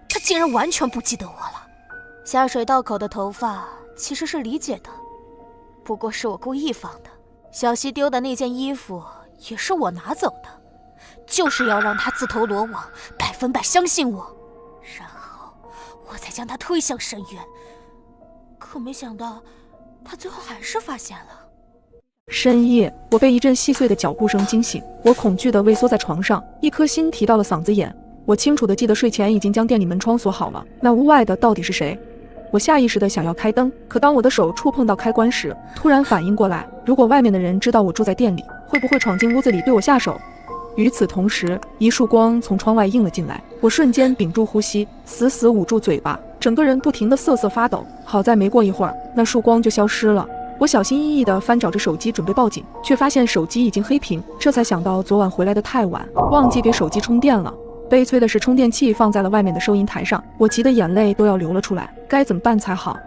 E: 他竟然完全不记得我了。下水道口的头发其实是理解的，不过是我故意放的。小溪丢的那件衣服也是我拿走的，就是要让他自投罗网，100%相信我，然后我再将他推向深渊。可没想到他最后还是发现了。
A: 深夜，我被一阵细碎的脚步声惊醒，我恐惧地畏缩在床上，一颗心提到了嗓子眼。我清楚地记得睡前已经将店里门窗锁好了，那屋外的到底是谁？我下意识地想要开灯，可当我的手触碰到开关时，突然反应过来，如果外面的人知道我住在店里，会不会闯进屋子里对我下手？与此同时，一束光从窗外映了进来，我瞬间屏住呼吸，死死捂住嘴巴，整个人不停地瑟瑟发抖。好在没过一会儿，那束光就消失了。我小心翼翼地翻找着手机准备报警，却发现手机已经黑屏，这才想到昨晚回来的太晚，忘记给手机充电了。悲催的是，充电器放在了外面的收银台上，我急得眼泪都要流了出来，该怎么办才好？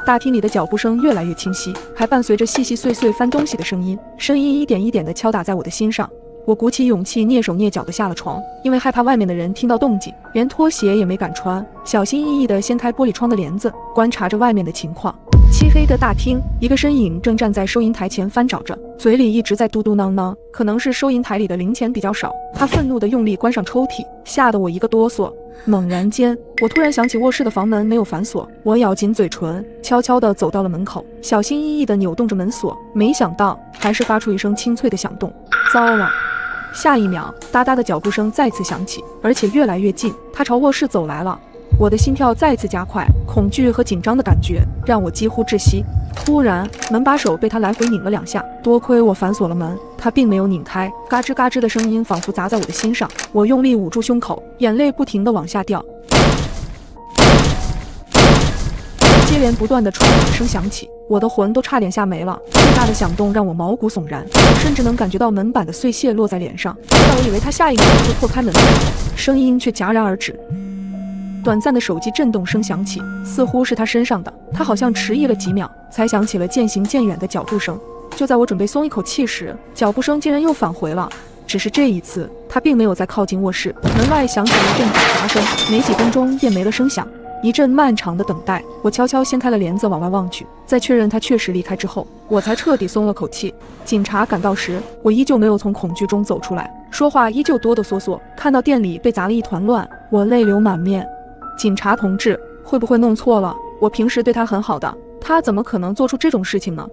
A: 大厅里的脚步声越来越清晰，还伴随着细细碎碎翻东西的声音，声音一点一点地敲打在我的心上。我鼓起勇气，蹑手蹑脚地下了床，因为害怕外面的人听到动静，连拖鞋也没敢穿，小心翼翼地掀开玻璃窗的帘子，观察着外面的情况。漆黑的大厅，一个身影正站在收银台前翻找着，嘴里一直在嘟嘟囔囔，可能是收银台里的零钱比较少。他愤怒地用力关上抽屉，吓得我一个哆嗦。猛然间，我突然想起卧室的房门没有反锁，我咬紧嘴唇，悄悄地走到了门口，小心翼翼地扭动着门锁，没想到还是发出一声清脆的响动。糟了！下一秒，哒哒的脚步声再次响起，而且越来越近，他朝卧室走来了。我的心跳再次加快，恐惧和紧张的感觉让我几乎窒息。突然，门把手被他来回拧了2下，多亏我反锁了门，他并没有拧开。嘎吱嘎吱的声音仿佛砸在我的心上，我用力捂住胸口，眼泪不停地往下掉。接连不断的撞击声响起，我的魂都差点吓没了。巨大的响动让我毛骨悚然，我甚至能感觉到门板的碎屑落在脸上。在我以为他下一秒就会破开门的时候，声音却戛然而止。短暂的手机震动声响起，似乎是他身上的。他好像迟疑了几秒，才响起了渐行渐远的脚步声。就在我准备松一口气时，脚步声竟然又返回了。只是这一次，他并没有再靠近卧室。门外响起了一阵打砸声，没几分钟便没了声响。一阵漫长的等待，我悄悄掀开了帘子往外望去，在确认他确实离开之后，我才彻底松了口气。警察赶到时，我依旧没有从恐惧中走出来，说话依旧哆哆嗦嗦。看到店里被砸了一团乱，我泪流满面。警察同志，会不会弄错了？我平时对他很好的，他怎么可能做出这种事情呢？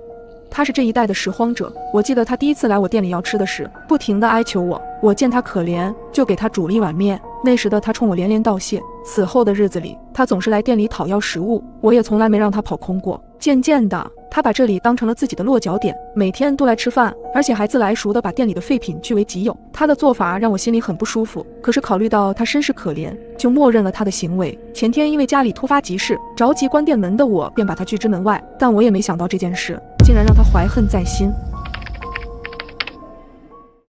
A: 他是这一代的拾荒者，我记得他第一次来我店里要吃的时，不停地哀求我，我见他可怜，就给他煮了一碗面。那时的他冲我连连道谢。此后的日子里，他总是来店里讨要食物，我也从来没让他跑空过。渐渐的，他把这里当成了自己的落脚点，每天都来吃饭，而且还自来熟的把店里的废品据为己有。他的做法让我心里很不舒服，可是考虑到他身世可怜，就默认了他的行为。前天因为家里突发急事，着急关店门的我便把他拒之门外，但我也没想到这件事竟然让他怀恨在心。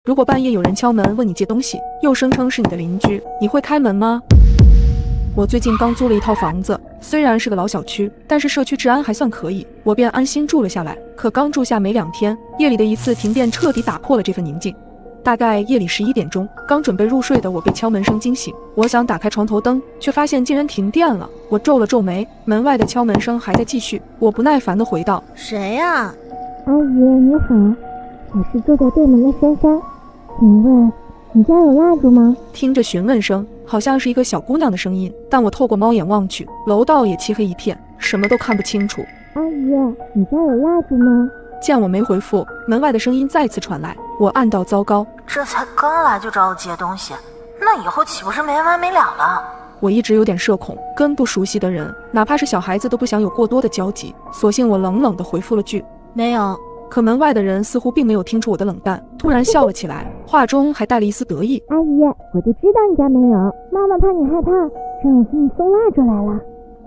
A: 如果半夜有人敲门问你借东西，又声称是你的邻居，你会开门吗？我最近刚租了一套房子，虽然是个老小区，但是社区治安还算可以，我便安心住了下来。可刚住下没2天，夜里的一次停电彻底打破了这份宁静。大概夜里11点钟，刚准备入睡的我被敲门声惊醒，我想打开床头灯，却发现竟然停电了。我皱了皱眉，门外的敲门声还在继续。我不耐烦地回道：
E: 谁呀？
H: 阿姨你好，我是住在对门的珊珊，请问你家有蜡烛吗？
A: 听着询问声，好像是一个小姑娘的声音，但我透过猫眼望去，楼道也漆黑一片，什么都看不清楚。
H: 阿姨，你家有蜡烛吗？
A: 见我没回复，门外的声音再次传来，我暗道糟糕，
I: 这才刚来就找我借东西，那以后岂不是没完没了了？
A: 我一直有点社恐，跟不熟悉的人，哪怕是小孩子都不想有过多的交集，索性我冷冷地回复了句
E: 没有。
A: 可门外的人似乎并没有听出我的冷淡，突然笑了起来，话中还带了一丝得意。
H: 阿姨，我就知道你家没有，妈妈怕你害怕，让我给你送蜡烛来了。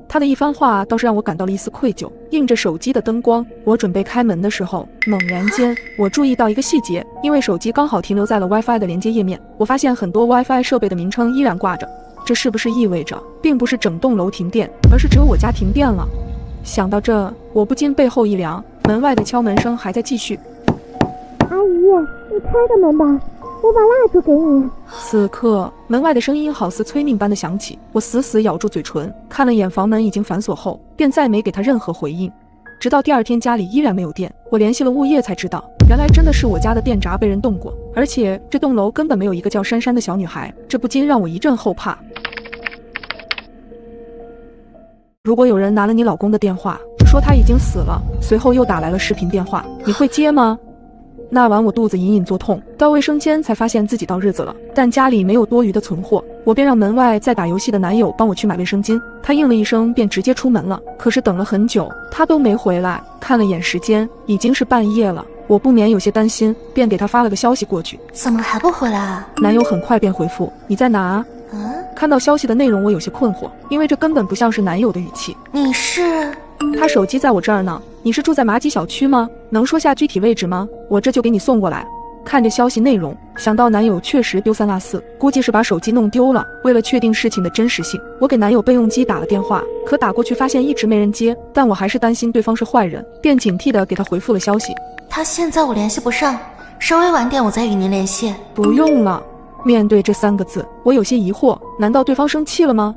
A: 他的一番话倒是让我感到了一丝愧疚。映着手机的灯光，我准备开门的时候，猛然间我注意到一个细节，因为手机刚好停留在了 WiFi 的连接页面，我发现很多 WiFi 设备的名称依然挂着。这是不是意味着并不是整栋楼停电，而是只有我家停电了？想到这，我不禁背后一凉，门外的敲门声还在继续。
H: 阿姨，你开个门吧，我把蜡烛给你。
A: 此刻，门外的声音好似催命般的响起，我死死咬住嘴唇，看了眼房门已经反锁后，便再没给他任何回应。直到第二天家里依然没有电，我联系了物业才知道，原来真的是我家的电闸被人动过，而且这栋楼根本没有一个叫珊珊的小女孩，这不禁让我一阵后怕。如果有人拿了你老公的电话，说他已经死了，随后又打来了视频电话，你会接吗？那晚我肚子隐隐作痛，到卫生间才发现自己到日子了，但家里没有多余的存货，我便让门外在打游戏的男友帮我去买卫生巾，他应了一声便直接出门了。可是等了很久，他都没回来，看了眼时间，已经是半夜了，我不免有些担心，便给他发了个消息过去。
E: 怎么还不回来啊？
A: 男友很快便回复，你在哪？看到消息的内容我有些困惑，因为这根本不像是男友的语气。
E: 你是？
A: 他手机在我这儿呢。你是住在马吉小区吗？能说下具体位置吗？我这就给你送过来。看着消息内容，想到男友确实丢三落四，估计是把手机弄丢了。为了确定事情的真实性，我给男友备用机打了电话，可打过去发现一直没人接，但我还是担心对方是坏人，便警惕地给他回复了消息。
E: 他现在我联系不上，稍微晚点我再与您联系。
A: 不用了。面对这3个字，我有些疑惑，难道对方生气了吗？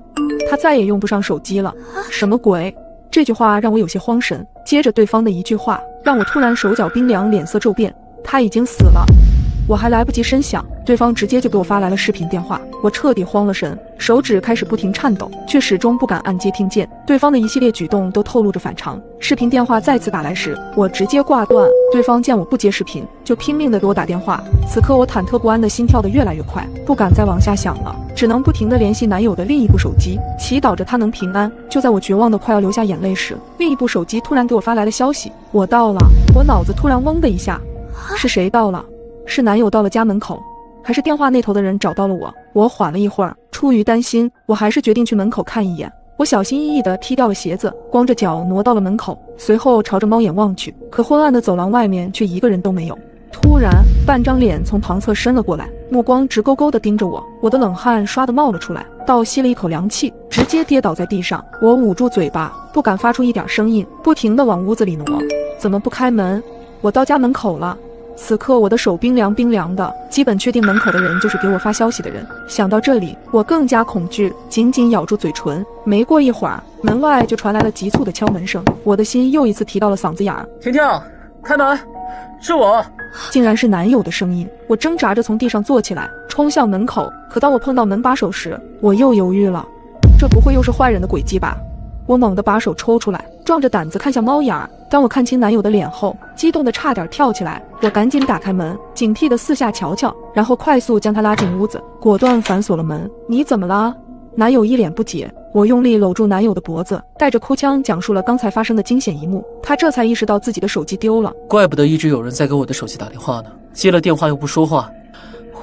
A: 他再也用不上手机了？什么鬼？这句话让我有些慌神，接着对方的一句话让我突然手脚冰凉，脸色骤变。他已经死了。我还来不及深想，对方直接就给我发来了视频电话，我彻底慌了神，手指开始不停颤抖，却始终不敢按接听键。对方的一系列举动都透露着反常。视频电话再次打来时，我直接挂断。对方见我不接视频，就拼命地给我打电话。此刻我忐忑不安的心跳得越来越快，不敢再往下想了，只能不停地联系男友的另一部手机，祈祷着他能平安。就在我绝望的快要流下眼泪时，另一部手机突然给我发来了消息，我到了。我脑子突然嗡的一下，是谁到了？是男友到了家门口，还是电话那头的人找到了我？我缓了一会儿，出于担心，我还是决定去门口看一眼。我小心翼翼地踢掉了鞋子，光着脚挪到了门口，随后朝着猫眼望去，可昏暗的走廊外面却一个人都没有。突然，半张脸从旁侧伸了过来，目光直勾勾地盯着我，我的冷汗唰地冒了出来，倒吸了一口凉气，直接跌倒在地上。我捂住嘴巴，不敢发出一点声音，不停地往屋子里挪。怎么不开门？我到家门口了。此刻我的手冰凉冰凉的，基本确定门口的人就是给我发消息的人。想到这里，我更加恐惧，紧紧咬住嘴唇。没过一会儿，门外就传来了急促的敲门声，我的心又一次提到了嗓子眼儿。
J: 婷婷，开门，是我。
A: 竟然是男友的声音。我挣扎着从地上坐起来，冲向门口，可当我碰到门把手时，我又犹豫了。这不会又是坏人的诡计吧？我猛地把手抽出来，壮着胆子看向猫眼儿。当我看清男友的脸后，激动得差点跳起来。我赶紧打开门，警惕地四下瞧瞧，然后快速将他拉进屋子，果断反锁了门。你怎么了？男友一脸不解。我用力搂住男友的脖子，带着哭腔讲述了刚才发生的惊险一幕。他这才意识到自己的手机丢了。
J: 怪不得一直有人在给我的手机打电话呢，接了电话又不说话，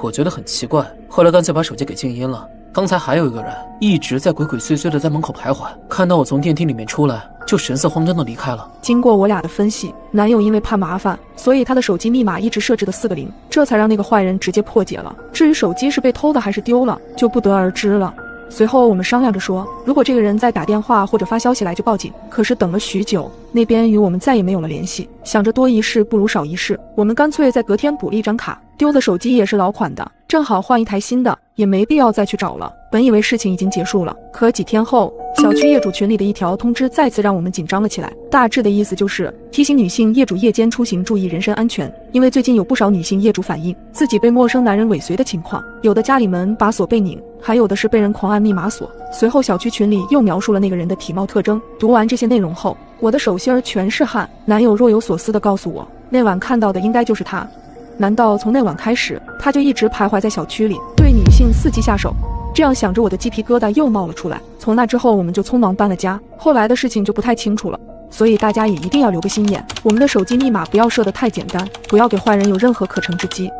J: 我觉得很奇怪，后来干脆把手机给静音了。刚才还有一个人一直在鬼鬼祟祟的在门口徘徊，看到我从电梯里面出来，就神色慌张的离开了。
A: 经过我俩的分析，男友因为怕麻烦，所以他的手机密码一直设置的4个0，这才让那个坏人直接破解了。至于手机是被偷的还是丢了，就不得而知了。随后我们商量着说，如果这个人再打电话或者发消息来就报警。可是等了许久，那边与我们再也没有了联系。想着多一事不如少一事，我们干脆在隔天补了一张卡。丢的手机也是老款的，正好换一台新的，也没必要再去找了。本以为事情已经结束了，可几天后，小区业主群里的一条通知再次让我们紧张了起来。大致的意思就是提醒女性业主夜间出行注意人身安全，因为最近有不少女性业主反映自己被陌生男人尾随的情况，有的家里门把锁被拧，还有的是被人狂按密码锁。随后小区群里又描述了那个人的体貌特征。读完这些内容后，我的手心儿全是汗。男友若有所思地告诉我，那晚看到的应该就是他。难道从那晚开始，他就一直徘徊在小区里，对女性伺机下手？这样想着，我的鸡皮疙瘩又冒了出来。从那之后，我们就匆忙搬了家，后来的事情就不太清楚了。所以大家也一定要留个心眼，我们的手机密码不要设得太简单，不要给坏人有任何可乘之机。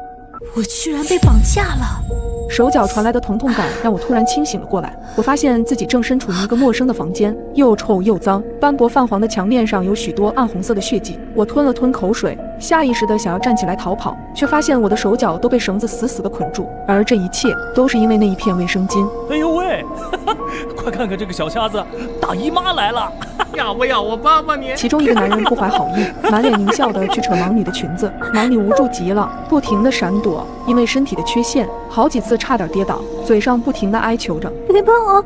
E: 我居然被绑架了！
A: 手脚传来的疼痛感让我突然清醒了过来。我发现自己正身处于一个陌生的房间，又臭又脏，斑驳泛黄的墙面上有许多暗红色的血迹。我吞了吞口水，下意识的想要站起来逃跑，却发现我的手脚都被绳子死死的捆住，而这一切都是因为那一片卫生巾。
J: 哎呦喂，
C: 快看看这个小瞎子，大姨妈来了！
G: 要不要我帮帮你？
A: 其中一个男人不怀好意，满脸狞笑的去扯盲女的裙子，盲女无助极了，不停的闪躲，因为身体的缺陷，好几次差点跌倒，嘴上不停的哀求着：“
H: 别碰我，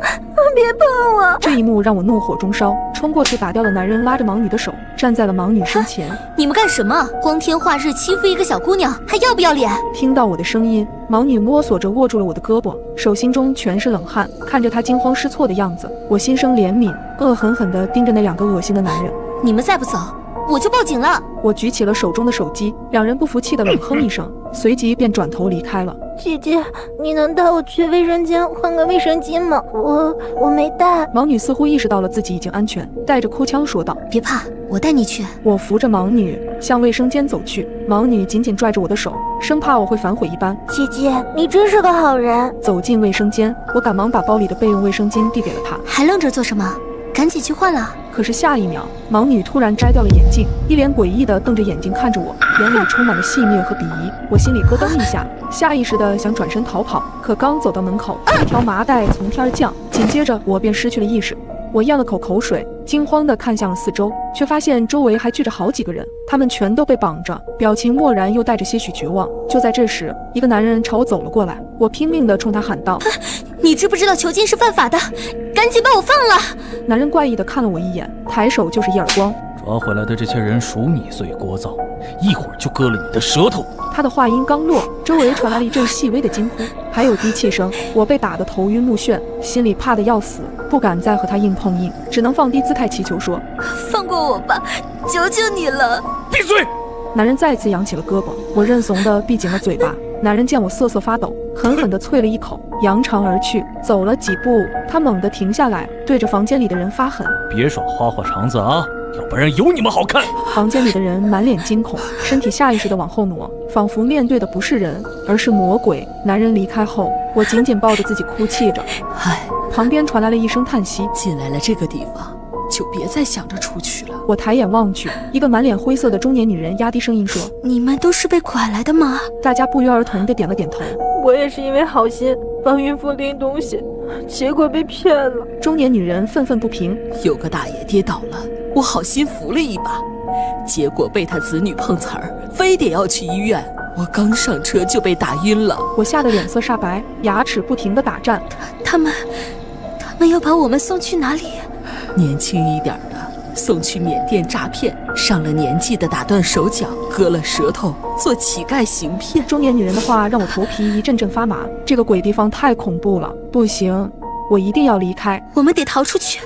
H: 别碰我！”
A: 这一幕让我怒火中烧，冲过去打掉了男人拉着盲女的手，站在了盲女身前。
E: 你们干什么？光天化日欺负一个小姑娘，还要不要脸？
A: 听到我的声音，盲女摸索着握住了我的胳膊，手心中全是冷汗。看着她惊慌失措的样子，我心生怜悯，恶狠狠地盯着那2个恶心的男人。
E: 你们再不走，我就报警了！
A: 我举起了手中的手机，两人不服气的冷哼一声，随即便转头离开了。
H: 姐姐，你能带我去卫生间换个卫生巾吗？我没带。
A: 盲女似乎意识到了自己已经安全，带着哭腔说道：“
E: 别怕，我带你去。”
A: 我扶着盲女向卫生间走去，盲女紧紧拽着我的手，生怕我会反悔一般。
H: 姐姐，你真是个好人。
A: 走进卫生间，我赶忙把包里的备用卫生巾递给了她。
E: 还愣着做什么？赶紧去换了。
A: 可是下一秒，盲女突然摘掉了眼镜，一脸诡异地瞪着眼睛看着我，眼里充满了戏谑和鄙夷。我心里咯噔一下，下意识地想转身逃跑，可刚走到门口，一条麻袋从天而降，紧接着我便失去了意识。我咽了口水，惊慌地看向了四周，却发现周围还聚着好几个人，他们全都被绑着，表情漠然又带着些许绝望。就在这时，一个男人朝我走了过来，我拼命地冲他喊道：“
E: 你知不知道囚禁是犯法的？赶紧把我放了！”
A: 男人怪异地看了我一眼，抬手就是一耳光。
C: 抓回来的这些人属你最聒噪，一会儿就割了你的舌头。
A: 他的话音刚落，周围传来了一阵细微的惊呼，还有低气声。我被打得头晕目眩，心里怕得要死，不敢再和他硬碰硬，只能放低姿态祈求说：“
E: 放过我吧，求求你了！”
C: 闭嘴！
A: 男人再次扬起了胳膊，我认怂地闭紧了嘴巴。男人见我瑟瑟发抖，狠狠地啐了一口，扬长而去。走了几步，他猛地停下来，对着房间里的人发狠：“
C: 别耍花花肠子啊，要不然有你们好看！”
A: 房间里的人满脸惊恐，身体下意识地往后挪，仿佛面对的不是人，而是魔鬼。男人离开后，我紧紧抱着自己哭泣着。
D: 唉，
A: 旁边传来了一声叹息：“
D: 进来了这个地方，就别再想着出去了。”
A: 我抬眼望去，一个满脸灰色的中年女人压低声音说：“
E: 你们都是被拐来的吗？”
A: 大家不约而同地点了点头。
H: 我也是因为好心帮孕妇拎东西，结果被骗了。
A: 中年女人愤愤不平：“
D: 有个大爷跌倒了，我好心扶了一把，结果被他子女碰瓷儿，非得要去医院。我刚上车就被打晕了。”
A: 我吓得脸色煞白，牙齿不停地打颤。
E: 他们要把我们送去哪里？
D: 年轻一点的送去缅甸诈骗，上了年纪的打断手脚，割了舌头，做乞丐行骗。
A: 中年女人的话让我头皮一阵阵发麻，这个鬼地方太恐怖了，不行，我一定要离开。
E: 我们得逃出去，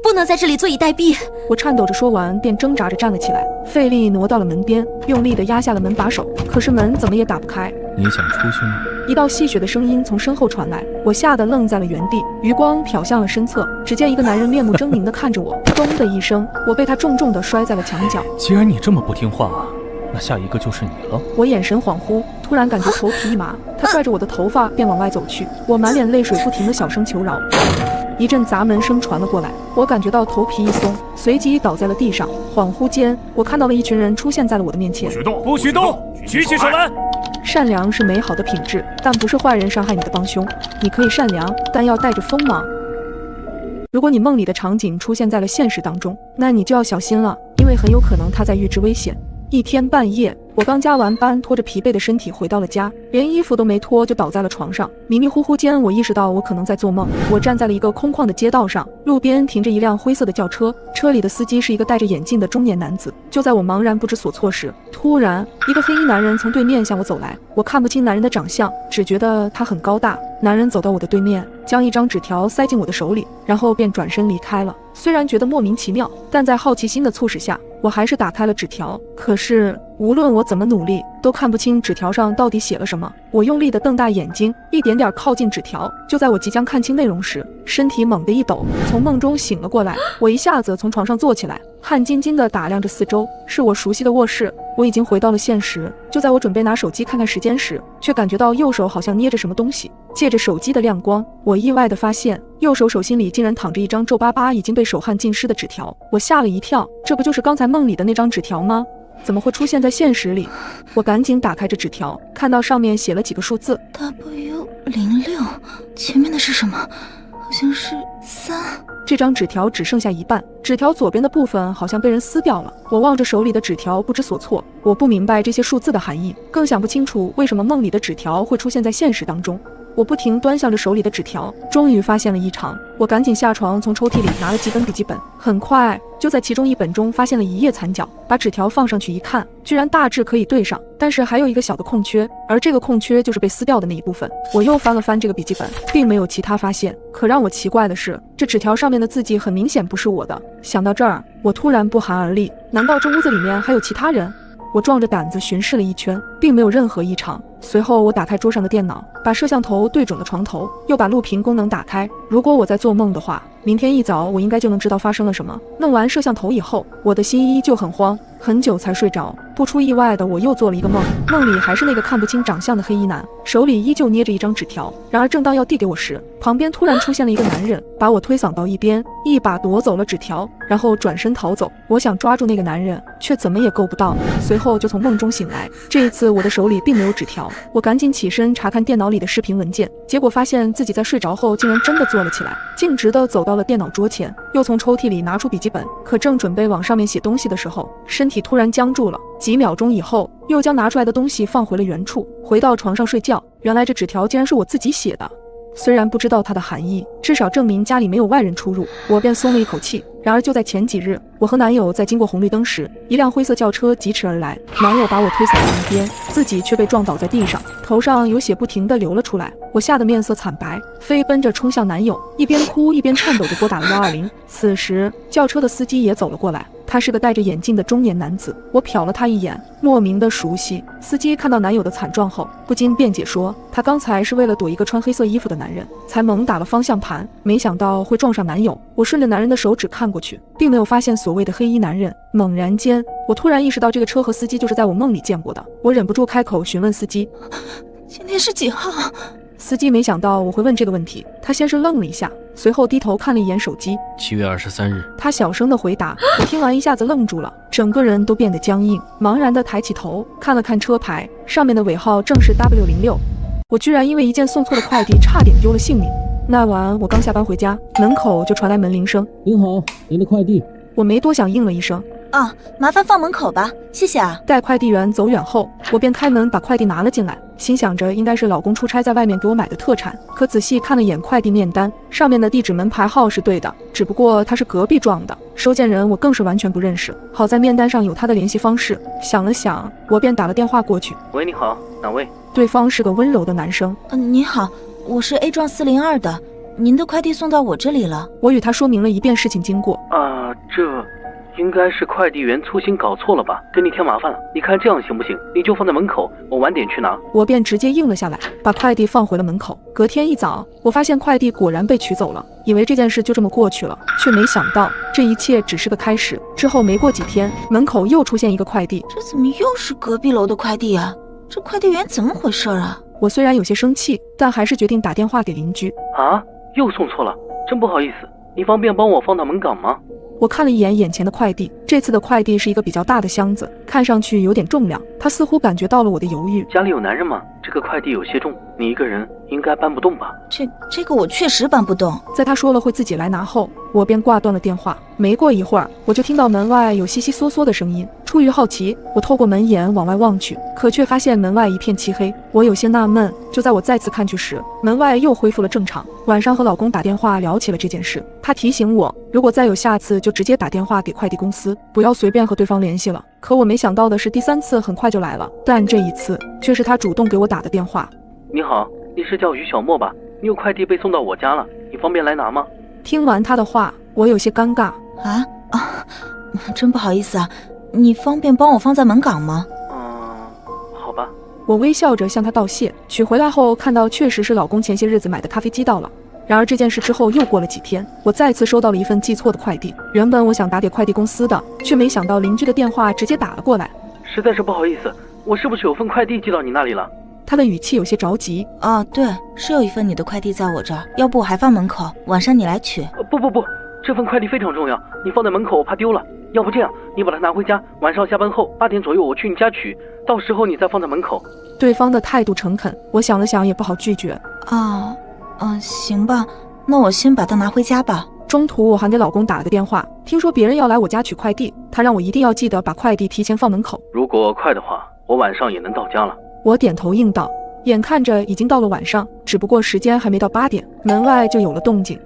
E: 不能在这里坐以待毙。
A: 我颤抖着说完，便挣扎着站了起来，费力挪到了门边，用力地压下了门把手，可是门怎么也打不开。
C: 你想出去吗？
A: 一道戏谑的声音从身后传来，我吓得愣在了原地，余光瞟向了身侧，只见一个男人面目狰狞地看着我，咚的一声，我被他重重地摔在了墙角。
C: 既然你这么不听话，那下一个就是你了。
A: 我眼神恍惚，突然感觉头皮一麻，他拽着我的头发便往外走去，我满脸泪水，不停地小声求饶。一阵砸门声传了过来，我感觉到头皮一松，随即倒在了地上。恍惚间，我看到了一群人出现在了我的面前。
C: 不许动！举起手来！
A: 善良是美好的品质，但不是坏人伤害你的帮凶。你可以善良，但要带着锋芒。如果你梦里的场景出现在了现实当中，那你就要小心了，因为很有可能他在预知危险。一天半夜，我刚加完班，拖着疲惫的身体回到了家，连衣服都没脱就倒在了床上。迷迷糊糊间，我意识到我可能在做梦。我站在了一个空旷的街道上，路边停着一辆灰色的轿车，车里的司机是一个戴着眼镜的中年男子。就在我茫然不知所措时，突然一个黑衣男人从对面向我走来。我看不清男人的长相，只觉得他很高大。男人走到我的对面，将一张纸条塞进我的手里，然后便转身离开了。虽然觉得莫名其妙，但在好奇心的促使下，我还是打开了纸条。可是无论我怎么努力，都看不清纸条上到底写了什么。我用力地瞪大眼睛，一点点靠近纸条。就在我即将看清内容时，身体猛地一抖，从梦中醒了过来。我一下子从床上坐起来，汗津津地打量着四周，是我熟悉的卧室。我已经回到了现实。就在我准备拿手机看看时间时，却感觉到右手好像捏着什么东西。借着手机的亮光，我意外地发现右手手心里竟然躺着一张皱巴巴已经被手汗浸湿的纸条。我吓了一跳，这不就是刚才梦里的那张纸条吗？怎么会出现在现实里？我赶紧打开这纸条，看到上面写了几个数字。
H: W06，前面的是什么？
E: 好像是3。
A: 这张纸条只剩下一半，纸条左边的部分好像被人撕掉了。我望着手里的纸条不知所措，我不明白这些数字的含义，更想不清楚为什么梦里的纸条会出现在现实当中。我不停端详着手里的纸条，终于发现了异常。我赶紧下床，从抽屉里拿了几本笔记本，很快就在其中一本中发现了一页残角。把纸条放上去一看，居然大致可以对上，但是还有一个小的空缺，而这个空缺就是被撕掉的那一部分。我又翻了翻这个笔记本，并没有其他发现。可让我奇怪的是，这纸条上面的字迹很明显不是我的。想到这儿，我突然不寒而栗，难道这屋子里面还有其他人？我壮着胆子巡视了一圈，并没有任何异常。随后我打开桌上的电脑，把摄像头对准了床头，又把录屏功能打开。如果我在做梦的话，明天一早我应该就能知道发生了什么。弄完摄像头以后，我的心依旧很慌，很久才睡着。不出意外的，我又做了一个梦，梦里还是那个看不清长相的黑衣男，手里依旧捏着一张纸条。然而正当要递给我时，旁边突然出现了一个男人，把我推搡到一边，一把夺走了纸条，然后转身逃走。我想抓住那个男人，却怎么也够不到，随后就从梦中醒来。这一次我的手里并没有纸条，我赶紧起身查看电脑里的视频文件，结果发现自己在睡着后竟然真的坐了起来，径直地走到了电脑桌前，又从抽屉里拿出笔记本，可正准备往上面写东西的时候，身体突然僵住了。几秒钟以后，又将拿出来的东西放回了原处，回到床上睡觉。原来这纸条竟然是我自己写的，虽然不知道它的含义，至少证明家里没有外人出入，我便松了一口气。然而就在前几日，我和男友在经过红绿灯时，一辆灰色轿车疾驰而来，男友把我推搡到一边，自己却被撞倒在地上，头上有血不停地流了出来。我吓得面色惨白，飞奔着冲向男友，一边哭一边颤抖着拨打了120。此时轿车的司机也走了过来，他是个戴着眼镜的中年男子，我瞟了他一眼，莫名的熟悉。司机看到男友的惨状后，不禁辩解说，他刚才是为了躲一个穿黑色衣服的男人，才猛打了方向盘，没想到会撞上男友。我顺着男人的手指看过去，并没有发现所谓的黑衣男人。猛然间，我突然意识到这个车和司机就是在我梦里见过的。我忍不住开口询问司机，
E: 今天是几号？
A: 司机没想到我会问这个问题，他先是愣了一下，随后低头看了一眼手机。
C: 7月23日，
A: 他小声的回答。我听完一下子愣住了，整个人都变得僵硬，茫然的抬起头看了看车牌，上面的尾号正是 W06。我居然因为一件送错的快递差点丢了性命。那晚我刚下班回家，门口就传来门铃声。
K: 您好，您的快递。
A: 我没多想应了一声。
E: 啊，麻烦放门口吧，谢谢啊。
A: 待快递员走远后，我便开门把快递拿了进来，心想着应该是老公出差在外面给我买的特产。可仔细看了眼快递面单，上面的地址门牌号是对的，只不过他是隔壁撞的，收件人我更是完全不认识。好在面单上有他的联系方式，想了想，我便打了电话过去。
L: 喂，你好，哪位？
A: 对方是个温柔的男生。
E: 你好，我是 A 幢402的，您的快递送到我这里了。
A: 我与他说明了一遍事情经过。
L: 这应该是快递员粗心搞错了吧，给你添麻烦了。你看这样行不行？你就放在门口，我晚点去拿。
A: 我便直接应了下来，把快递放回了门口。隔天一早，我发现快递果然被取走了，以为这件事就这么过去了，却没想到这一切只是个开始。之后没过几天，门口又出现一个快递。
E: 这怎么又是隔壁楼的快递啊？这快递员怎么回事啊？
A: 我虽然有些生气，但还是决定打电话给邻居。
L: 啊，又送错了，真不好意思，你方便帮我放到门岗吗？
A: 我看了一眼眼前的快递，这次的快递是一个比较大的箱子，看上去有点重量。他似乎感觉到了我的犹豫。
L: 家里有男人吗？这个快递有些重，你一个人应该搬不动吧？
E: 这个我确实搬不动。
A: 在他说了会自己来拿后，我便挂断了电话。没过一会儿，我就听到门外有悉悉嗦嗦的声音。出于好奇，我透过门眼往外望去，可却发现门外一片漆黑。我有些纳闷，就在我再次看去时，门外又恢复了正常。晚上和老公打电话聊起了这件事，他提醒我，如果再有下次就直接打电话给快递公司，不要随便和对方联系了。可我没想到的是，第3次很快就来了，但这一次却是他主动给我打的电话。
L: 你好，你是叫于小莫吧？你有快递被送到我家了，你方便来拿吗？
A: 听完他的话，我有些尴尬。
E: 真不好意思啊，你方便帮我放在门岗吗？
L: 好吧。
A: 我微笑着向他道谢。取回来后看到确实是老公前些日子买的咖啡机到了。然而这件事之后又过了几天，我再次收到了一份寄错的快递。原本我想打给快递公司的，却没想到邻居的电话直接打了过来。
L: 实在是不好意思，我是不是有份快递寄到你那里了？
A: 他的语气有些着急。
E: 对，是有一份你的快递在我这儿，要不我还放门口，晚上你来取。
L: 不，这份快递非常重要，你放在门口我怕丢了。要不这样，你把它拿回家，晚上下班后8点左右我去你家取，到时候你再放在门口。
A: 对方的态度诚恳，我想了想也不好拒绝。
E: 行吧，
I: 那我先把它拿回家吧。
A: 中途我还给老公打了个电话，听说别人要来我家取快递，他让我一定要记得把快递提前放门口。
L: 如果快的话，我晚上也能到家了。
A: 我点头应道。眼看着已经到了晚上，只不过时间还没到8点，门外就有了动静。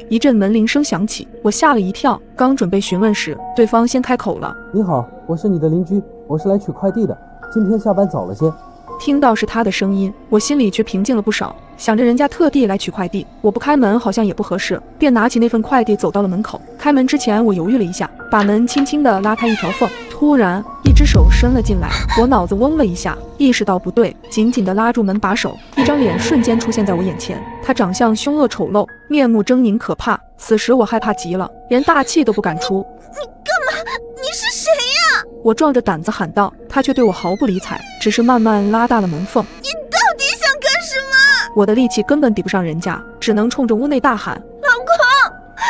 A: 一阵门铃声响起，我吓了一跳，刚准备询问时，对方先开口了：
K: 你好，我是你的邻居，我是来取快递的，今天下班早了些。
A: 听到是他的声音，我心里却平静了不少，想着人家特地来取快递，我不开门好像也不合适，便拿起那份快递走到了门口。开门之前我犹豫了一下，把门轻轻地拉开一条缝，突然一只手伸了进来，我脑子嗡了一下，意识到不对，紧紧地拉住门把手，一张脸瞬间出现在我眼前，他长相凶恶丑陋，面目狰狞可怕，此时我害怕极了，连大气都不敢出。
E: 你干嘛？你是谁呀？
A: 我壮着胆子喊道，他却对我毫不理睬，只是慢慢拉大了门缝。
E: 你到底想干什么？
A: 我的力气根本抵不上人家，只能冲着屋内大喊：
E: 老公，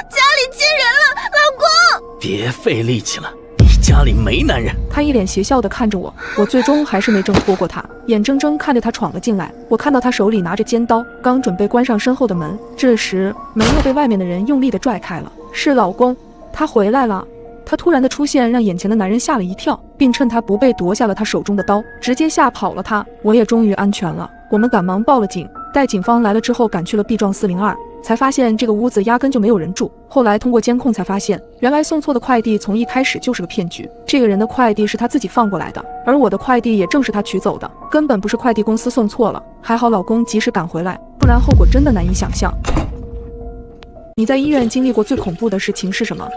E: 家里接人了，老公！
C: 别费力气了，你家里没男人。
A: 他一脸邪笑地看着我，我最终还是没挣脱过他，眼睁睁看着他闯了进来。我看到他手里拿着尖刀，刚准备关上身后的门，这时门又被外面的人用力地拽开了。是老公，他回来了。他突然的出现让眼前的男人吓了一跳，并趁他不备夺下了他手中的刀，直接吓跑了他。我也终于安全了，我们赶忙报了警。待警方来了之后，赶去了 B 幢402，才发现这个屋子压根就没有人住。后来通过监控才发现，原来送错的快递从一开始就是个骗局。这个人的快递是他自己放过来的，而我的快递也正是他取走的，根本不是快递公司送错了。还好老公及时赶回来，不然后果真的难以想象。你在医院经历过最恐怖的事情是什么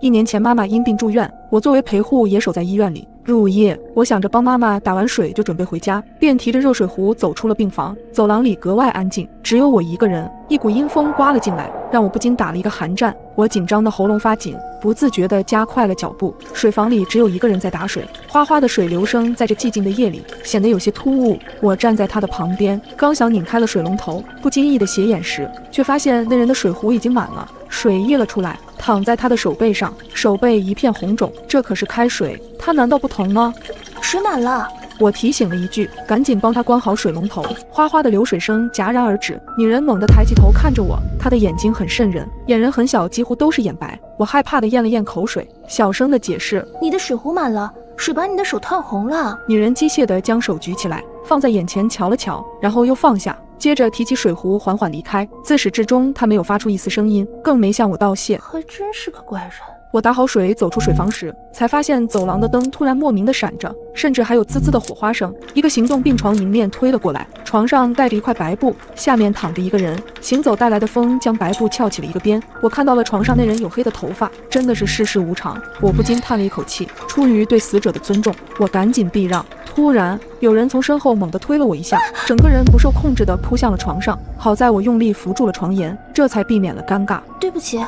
A: ？1年前妈妈因病住院，我作为陪护也守在医院里。入夜，我想着帮妈妈打完水就准备回家，便提着热水壶走出了病房。走廊里格外安静，只有我一个人。一股阴风刮了进来，让我不禁打了一个寒战。我紧张的喉咙发紧，不自觉地加快了脚步。水房里只有一个人在打水，哗哗的水流声在这寂静的夜里显得有些突兀。我站在他的旁边，刚想拧开了水龙头，不经意的斜眼时，却发现那人的水壶已经满了，水溢了出来，躺在他的手背上，手背一片红肿。这可是开水，他难道不疼吗？
E: 水满了。
A: 我提醒了一句，赶紧帮他关好水龙头。哗哗的流水声戛然而止，女人猛地抬起头看着我，她的眼睛很瘆人，眼仁很小，几乎都是眼白。我害怕的咽了咽口水，小声的解释：
E: 你的水壶满了，水把你的手烫红了。
A: 女人机械地将手举起来，放在眼前瞧了瞧，然后又放下，接着提起水壶缓缓离开。自始至终她没有发出一丝声音，更没向我道谢。
E: 还真是个怪人。
A: 我打好水走出水房时，才发现走廊的灯突然莫名的闪着，甚至还有滋滋的火花声。一个行动病床迎面推了过来，床上盖着一块白布，下面躺着一个人。行走带来的风将白布翘起了一个边，我看到了床上那人黝黑的头发，真的是世事无常。我不禁叹了一口气，出于对死者的尊重，我赶紧避让。突然有人从身后猛地推了我一下，整个人不受控制地扑向了床上。好在我用力扶住了床沿，这才避免了尴尬。
E: 对不起，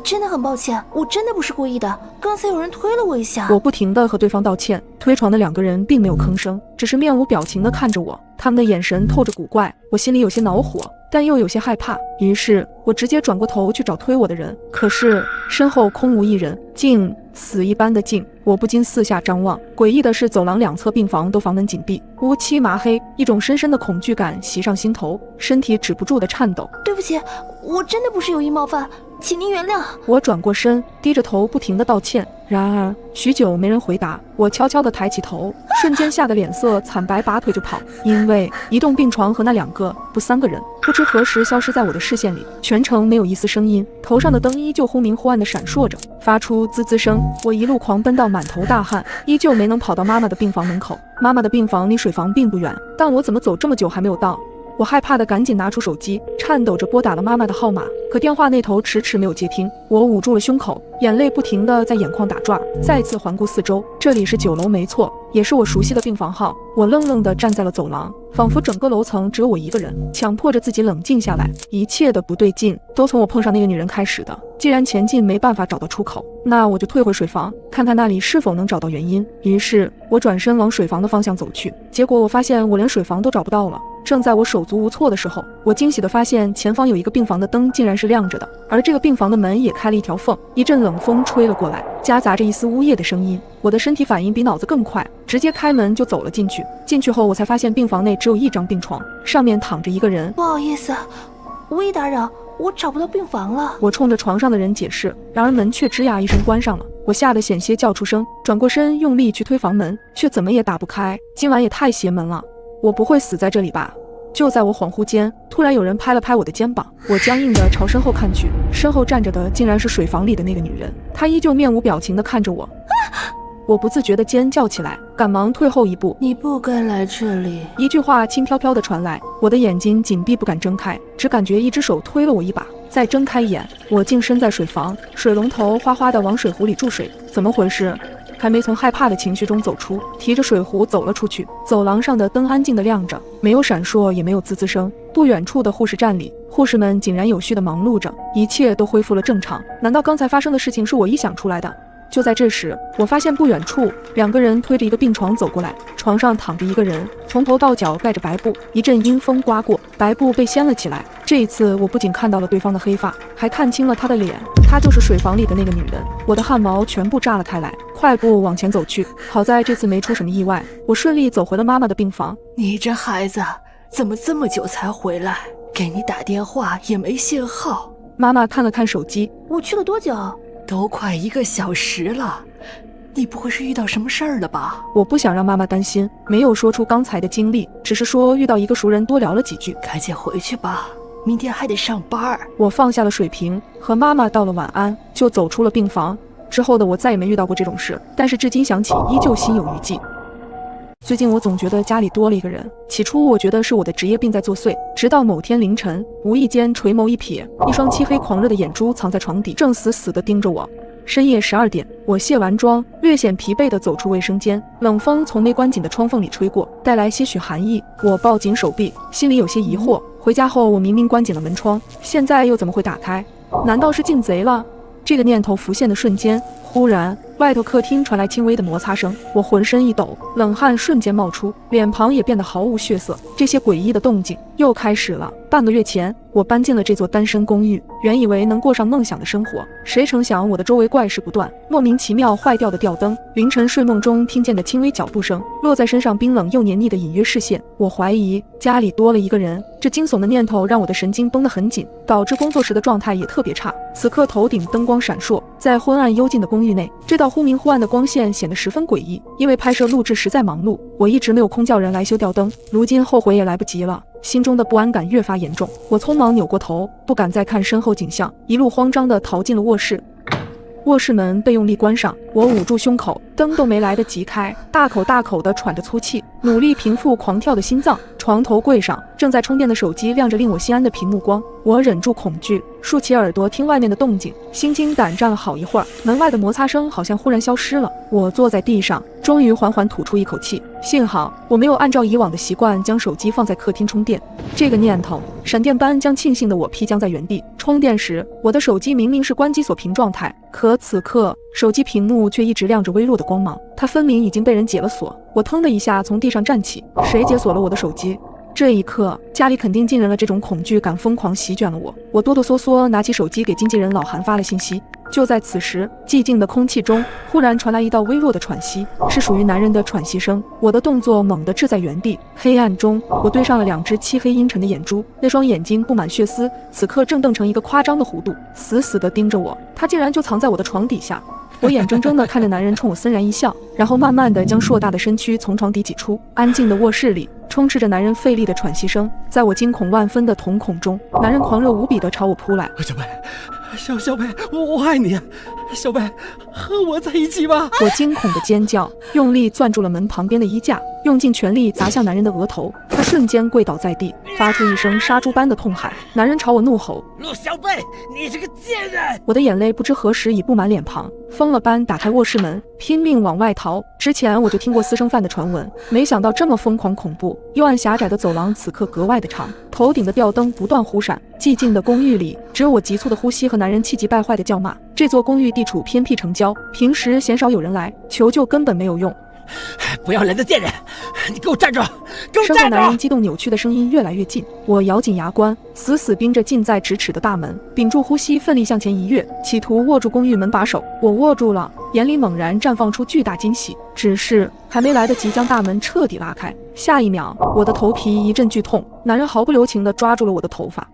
E: 真的很抱歉，我真的不是故意的，刚才有人推了我一下。
A: 我不停地和对方道歉，推床的2个人并没有吭声，只是面无表情地看着我，他们的眼神透着古怪，我心里有些恼火，但又有些害怕。于是我直接转过头去找推我的人，可是身后空无一人，静，死一般的静。我不禁四下张望，诡异的是走廊2侧病房都房门紧闭，乌漆麻黑，一种深深的恐惧感袭上心头，身体止不住的颤抖。
E: 对不起，我真的不是有意冒犯，请您原谅。
A: 我转过身，低着头不停地道歉。然而许久没人回答，我悄悄地抬起头，瞬间吓得脸色惨白，拔腿就跑。因为移动病床和那2个不3个人不知何时消失在我的视线里，全程没有一丝声音，头上的灯依旧忽明忽暗地闪烁着，发出滋滋声。我一路狂奔到满头大汗，依旧没能跑到妈妈的病房门口。妈妈的病房离水房并不远，但我怎么走这么久还没有到？我害怕的赶紧拿出手机，颤抖着拨打了妈妈的号码，可电话那头迟迟没有接听。我捂住了胸口，眼泪不停地在眼眶打转，再次环顾四周，这里是9楼没错，也是我熟悉的病房号。我愣愣地站在了走廊，仿佛整个楼层只有我一个人，强迫着自己冷静下来。一切的不对劲都从我碰上那个女人开始的。既然前进没办法找到出口，那我就退回水房，看看那里是否能找到原因。于是我转身往水房的方向走去，结果我发现我连水房都找不到了。正在我手足无措的时候，我惊喜地发现前方有一个病房的灯竟然是亮着的，而这个病房的门也开了一条缝。一阵冷风吹了过来，夹杂着一丝呜咽的声音。我的身体反应比脑子更快，直接开门就走了进去。进去后我才发现病房内只有1张病床，上面躺着一个人。
E: 不好意思，无意打扰，我找不到病房了。
A: 我冲着床上的人解释，然而门却吱呀一声关上了。我吓得险些叫出声，转过身用力去推房门，却怎么也打不开。今晚也太邪门了，我不会死在这里吧？就在我恍惚间，突然有人拍了拍我的肩膀，我僵硬地朝身后看去，身后站着的竟然是水房里的那个女人，她依旧面无表情地看着我。我不自觉地尖叫起来，赶忙退后一步。
E: 你不该来这里。
A: 一句话轻飘飘地传来，我的眼睛紧闭不敢睁开，只感觉一只手推了我一把。再睁开眼，我竟身在水房，水龙头哗哗地往水壶里注水。怎么回事？还没从害怕的情绪中走出，提着水壶走了出去。走廊上的灯安静地亮着，没有闪烁，也没有滋滋声。不远处的护士站里，护士们井然有序地忙碌着，一切都恢复了正常。难道刚才发生的事情是我臆想出来的？就在这时，我发现不远处两个人推着一个病床走过来，床上躺着一个人，从头到脚盖着白布。一阵阴风刮过，白布被掀了起来。这一次我不仅看到了对方的黑发，还看清了他的脸，她就是水房里的那个女人。我的汗毛全部炸了开来，快步往前走去。好在这次没出什么意外，我顺利走回了妈妈的病房。
M: 你这孩子怎么这么久才回来？给你打电话也没信号。
A: 妈妈看了看手机，
E: 我去了多久？
M: 都快1个小时了，你不会是遇到什么事儿了吧？
A: 我不想让妈妈担心，没有说出刚才的经历，只是说遇到一个熟人多聊了几句。
M: 赶紧回去吧，明天还得上班。
A: 我放下了水瓶，和妈妈道了晚安，就走出了病房。之后的我再也没遇到过这种事，但是至今想起依旧心有余悸。最近我总觉得家里多了一个人，起初我觉得是我的职业病在作祟，直到某天凌晨，无意间垂眸一瞥，一双漆黑狂热的眼珠藏在床底，正死死地盯着我。深夜12点，我卸完妆，略显疲惫地走出卫生间，冷风从没关紧的窗缝里吹过，带来些许寒意。我抱紧手臂，心里有些疑惑。回家后我明明关紧了门窗，现在又怎么会打开？难道是进贼了？这个念头浮现的瞬间，忽然外头客厅传来轻微的摩擦声，我浑身一抖，冷汗瞬间冒出，脸庞也变得毫无血色。这些诡异的动静又开始了。半个月前，我搬进了这座单身公寓，原以为能过上梦想的生活，谁成想我的周围怪事不断，莫名其妙坏掉的吊灯，凌晨睡梦中听见的轻微脚步声，落在身上冰冷又黏腻的隐约视线。我怀疑家里多了一个人，这惊悚的念头让我的神经绷得很紧，导致工作时的状态也特别差。此刻头顶灯光闪烁，在昏暗幽静的公寓内，这道忽明忽暗的光线显得十分诡异。因为拍摄录制实在忙碌，我一直没有空叫人来修吊灯，如今后悔也来不及了。心中的不安感越发严重，我匆忙扭过头，不敢再看身后景象，一路慌张地逃进了卧室。卧室门被用力关上，我捂住胸口，灯都没来得及开，大口大口地喘着粗气，努力平复狂跳的心脏。床头柜上正在充电的手机亮着令我心安的屏幕光，我忍住恐惧，竖起耳朵听外面的动静，心惊胆战了好一会儿，门外的摩擦声好像忽然消失了。我坐在地上，终于缓缓吐出一口气，幸好我没有按照以往的习惯将手机放在客厅充电。这个念头闪电般将庆幸的我劈将在原地。充电时，我的手机明明是关机锁屏状态，可此刻手机屏幕却一直亮着微弱的光芒，它分明已经被人解了锁。我腾的一下从地上站起，谁解锁了我的手机？这一刻，家里肯定进人了，这种恐惧感疯狂席卷了我。我哆哆嗦嗦拿起手机给经纪人老韩发了信息。就在此时，寂静的空气中忽然传来一道微弱的喘息，是属于男人的喘息声。我的动作猛地滞在原地，黑暗中我对上了两只漆黑阴沉的眼珠，那双眼睛布满血丝，此刻正瞪成一个夸张的弧度，死死地盯着我。他竟然就藏在我的床底下。我眼睁睁地看着男人冲我森然一笑，然后慢慢地将硕大的身躯从床底挤出。安静的卧室里充斥着男人费力的喘息声，在我惊恐万分的瞳孔中，男人狂热无比地朝我扑来。
N: 小北，我爱你，小北，和我在一起吧！
A: 我惊恐的尖叫，用力攥住了门旁边的衣架，用尽全力砸向男人的额头。他瞬间跪倒在地，发出一声杀猪般的痛喊。男人朝我怒吼：
N: 陆小北，你这个贱人！
A: 我的眼泪不知何时已布满脸庞，疯了般打开卧室门，拼命往外逃。之前我就听过私生饭的传闻，没想到这么疯狂恐怖。幽暗狭窄的走廊此刻格外的长，头顶的吊灯不断忽闪。寂静的公寓里，只有我急促的呼吸和男人气急败坏的叫骂。这座公寓地处偏僻城郊，平时鲜少有人来，求救根本没有用。
N: 不要脸的贱人，你给我站住！给我站住！
A: 身后男人激动扭曲的声音越来越近，我咬紧牙关，死死盯着近在咫尺的大门，屏住呼吸，奋力向前一跃，企图握住公寓门把手。我握住了，眼里猛然绽放出巨大惊喜，只是还没来得及将大门彻底拉开，下一秒我的头皮一阵剧痛，男人毫不留情地抓住了我的头发。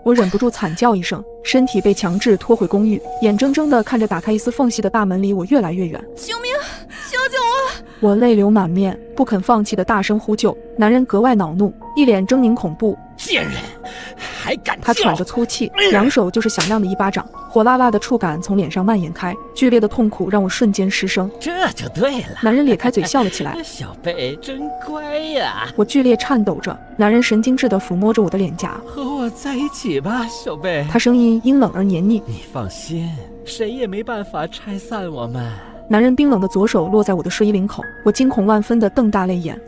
A: 我忍不住惨叫一声，身体被强制拖回公寓，眼睁睁地看着打开一丝缝隙的大门离我越来越远。
D: 救命！救救
A: 我！我泪流满面，不肯放弃的大声呼救。男人格外恼怒，一脸狰狞恐怖。
N: 贱人，还敢叫！
A: 他喘着粗气，扬手就是响亮的一巴掌，火辣辣的触感从脸上蔓延开，剧烈的痛苦让我瞬间失声。
N: 这就对了。
A: 男人咧开嘴笑了起来，
N: 小贝真乖呀！
A: 我剧烈颤抖着，男人神经质地抚摸着我的脸颊。
N: 和我在一起吧，小贝。
A: 他声音阴冷而黏腻。
N: 你放心，谁也没办法拆散我们。
A: 男人冰冷的左手落在我的睡衣领口，我惊恐万分地瞪大泪眼。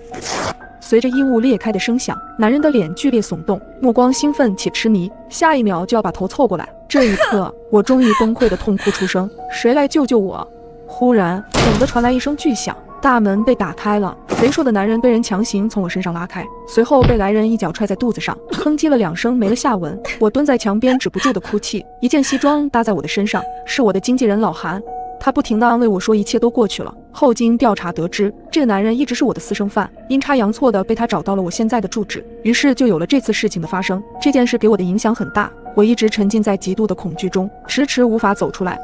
A: 随着衣物裂开的声响，男人的脸剧烈耸动，目光兴奋且痴迷，下一秒就要把头凑过来。这一刻，我终于崩溃的痛哭出声：“谁来救救我！”忽然，猛地传来一声巨响，大门被打开了，肥硕的男人被人强行从我身上拉开，随后被来人一脚踹在肚子上，哼唧了2声，没了下文。我蹲在墙边，止不住的哭泣。一件西装搭在我的身上，是我的经纪人老韩。他不停地安慰我说一切都过去了。后经调查得知，这个男人一直是我的私生饭，阴差阳错的被他找到了我现在的住址，于是就有了这次事情的发生。这件事给我的影响很大，我一直沉浸在极度的恐惧中，迟迟无法走出来。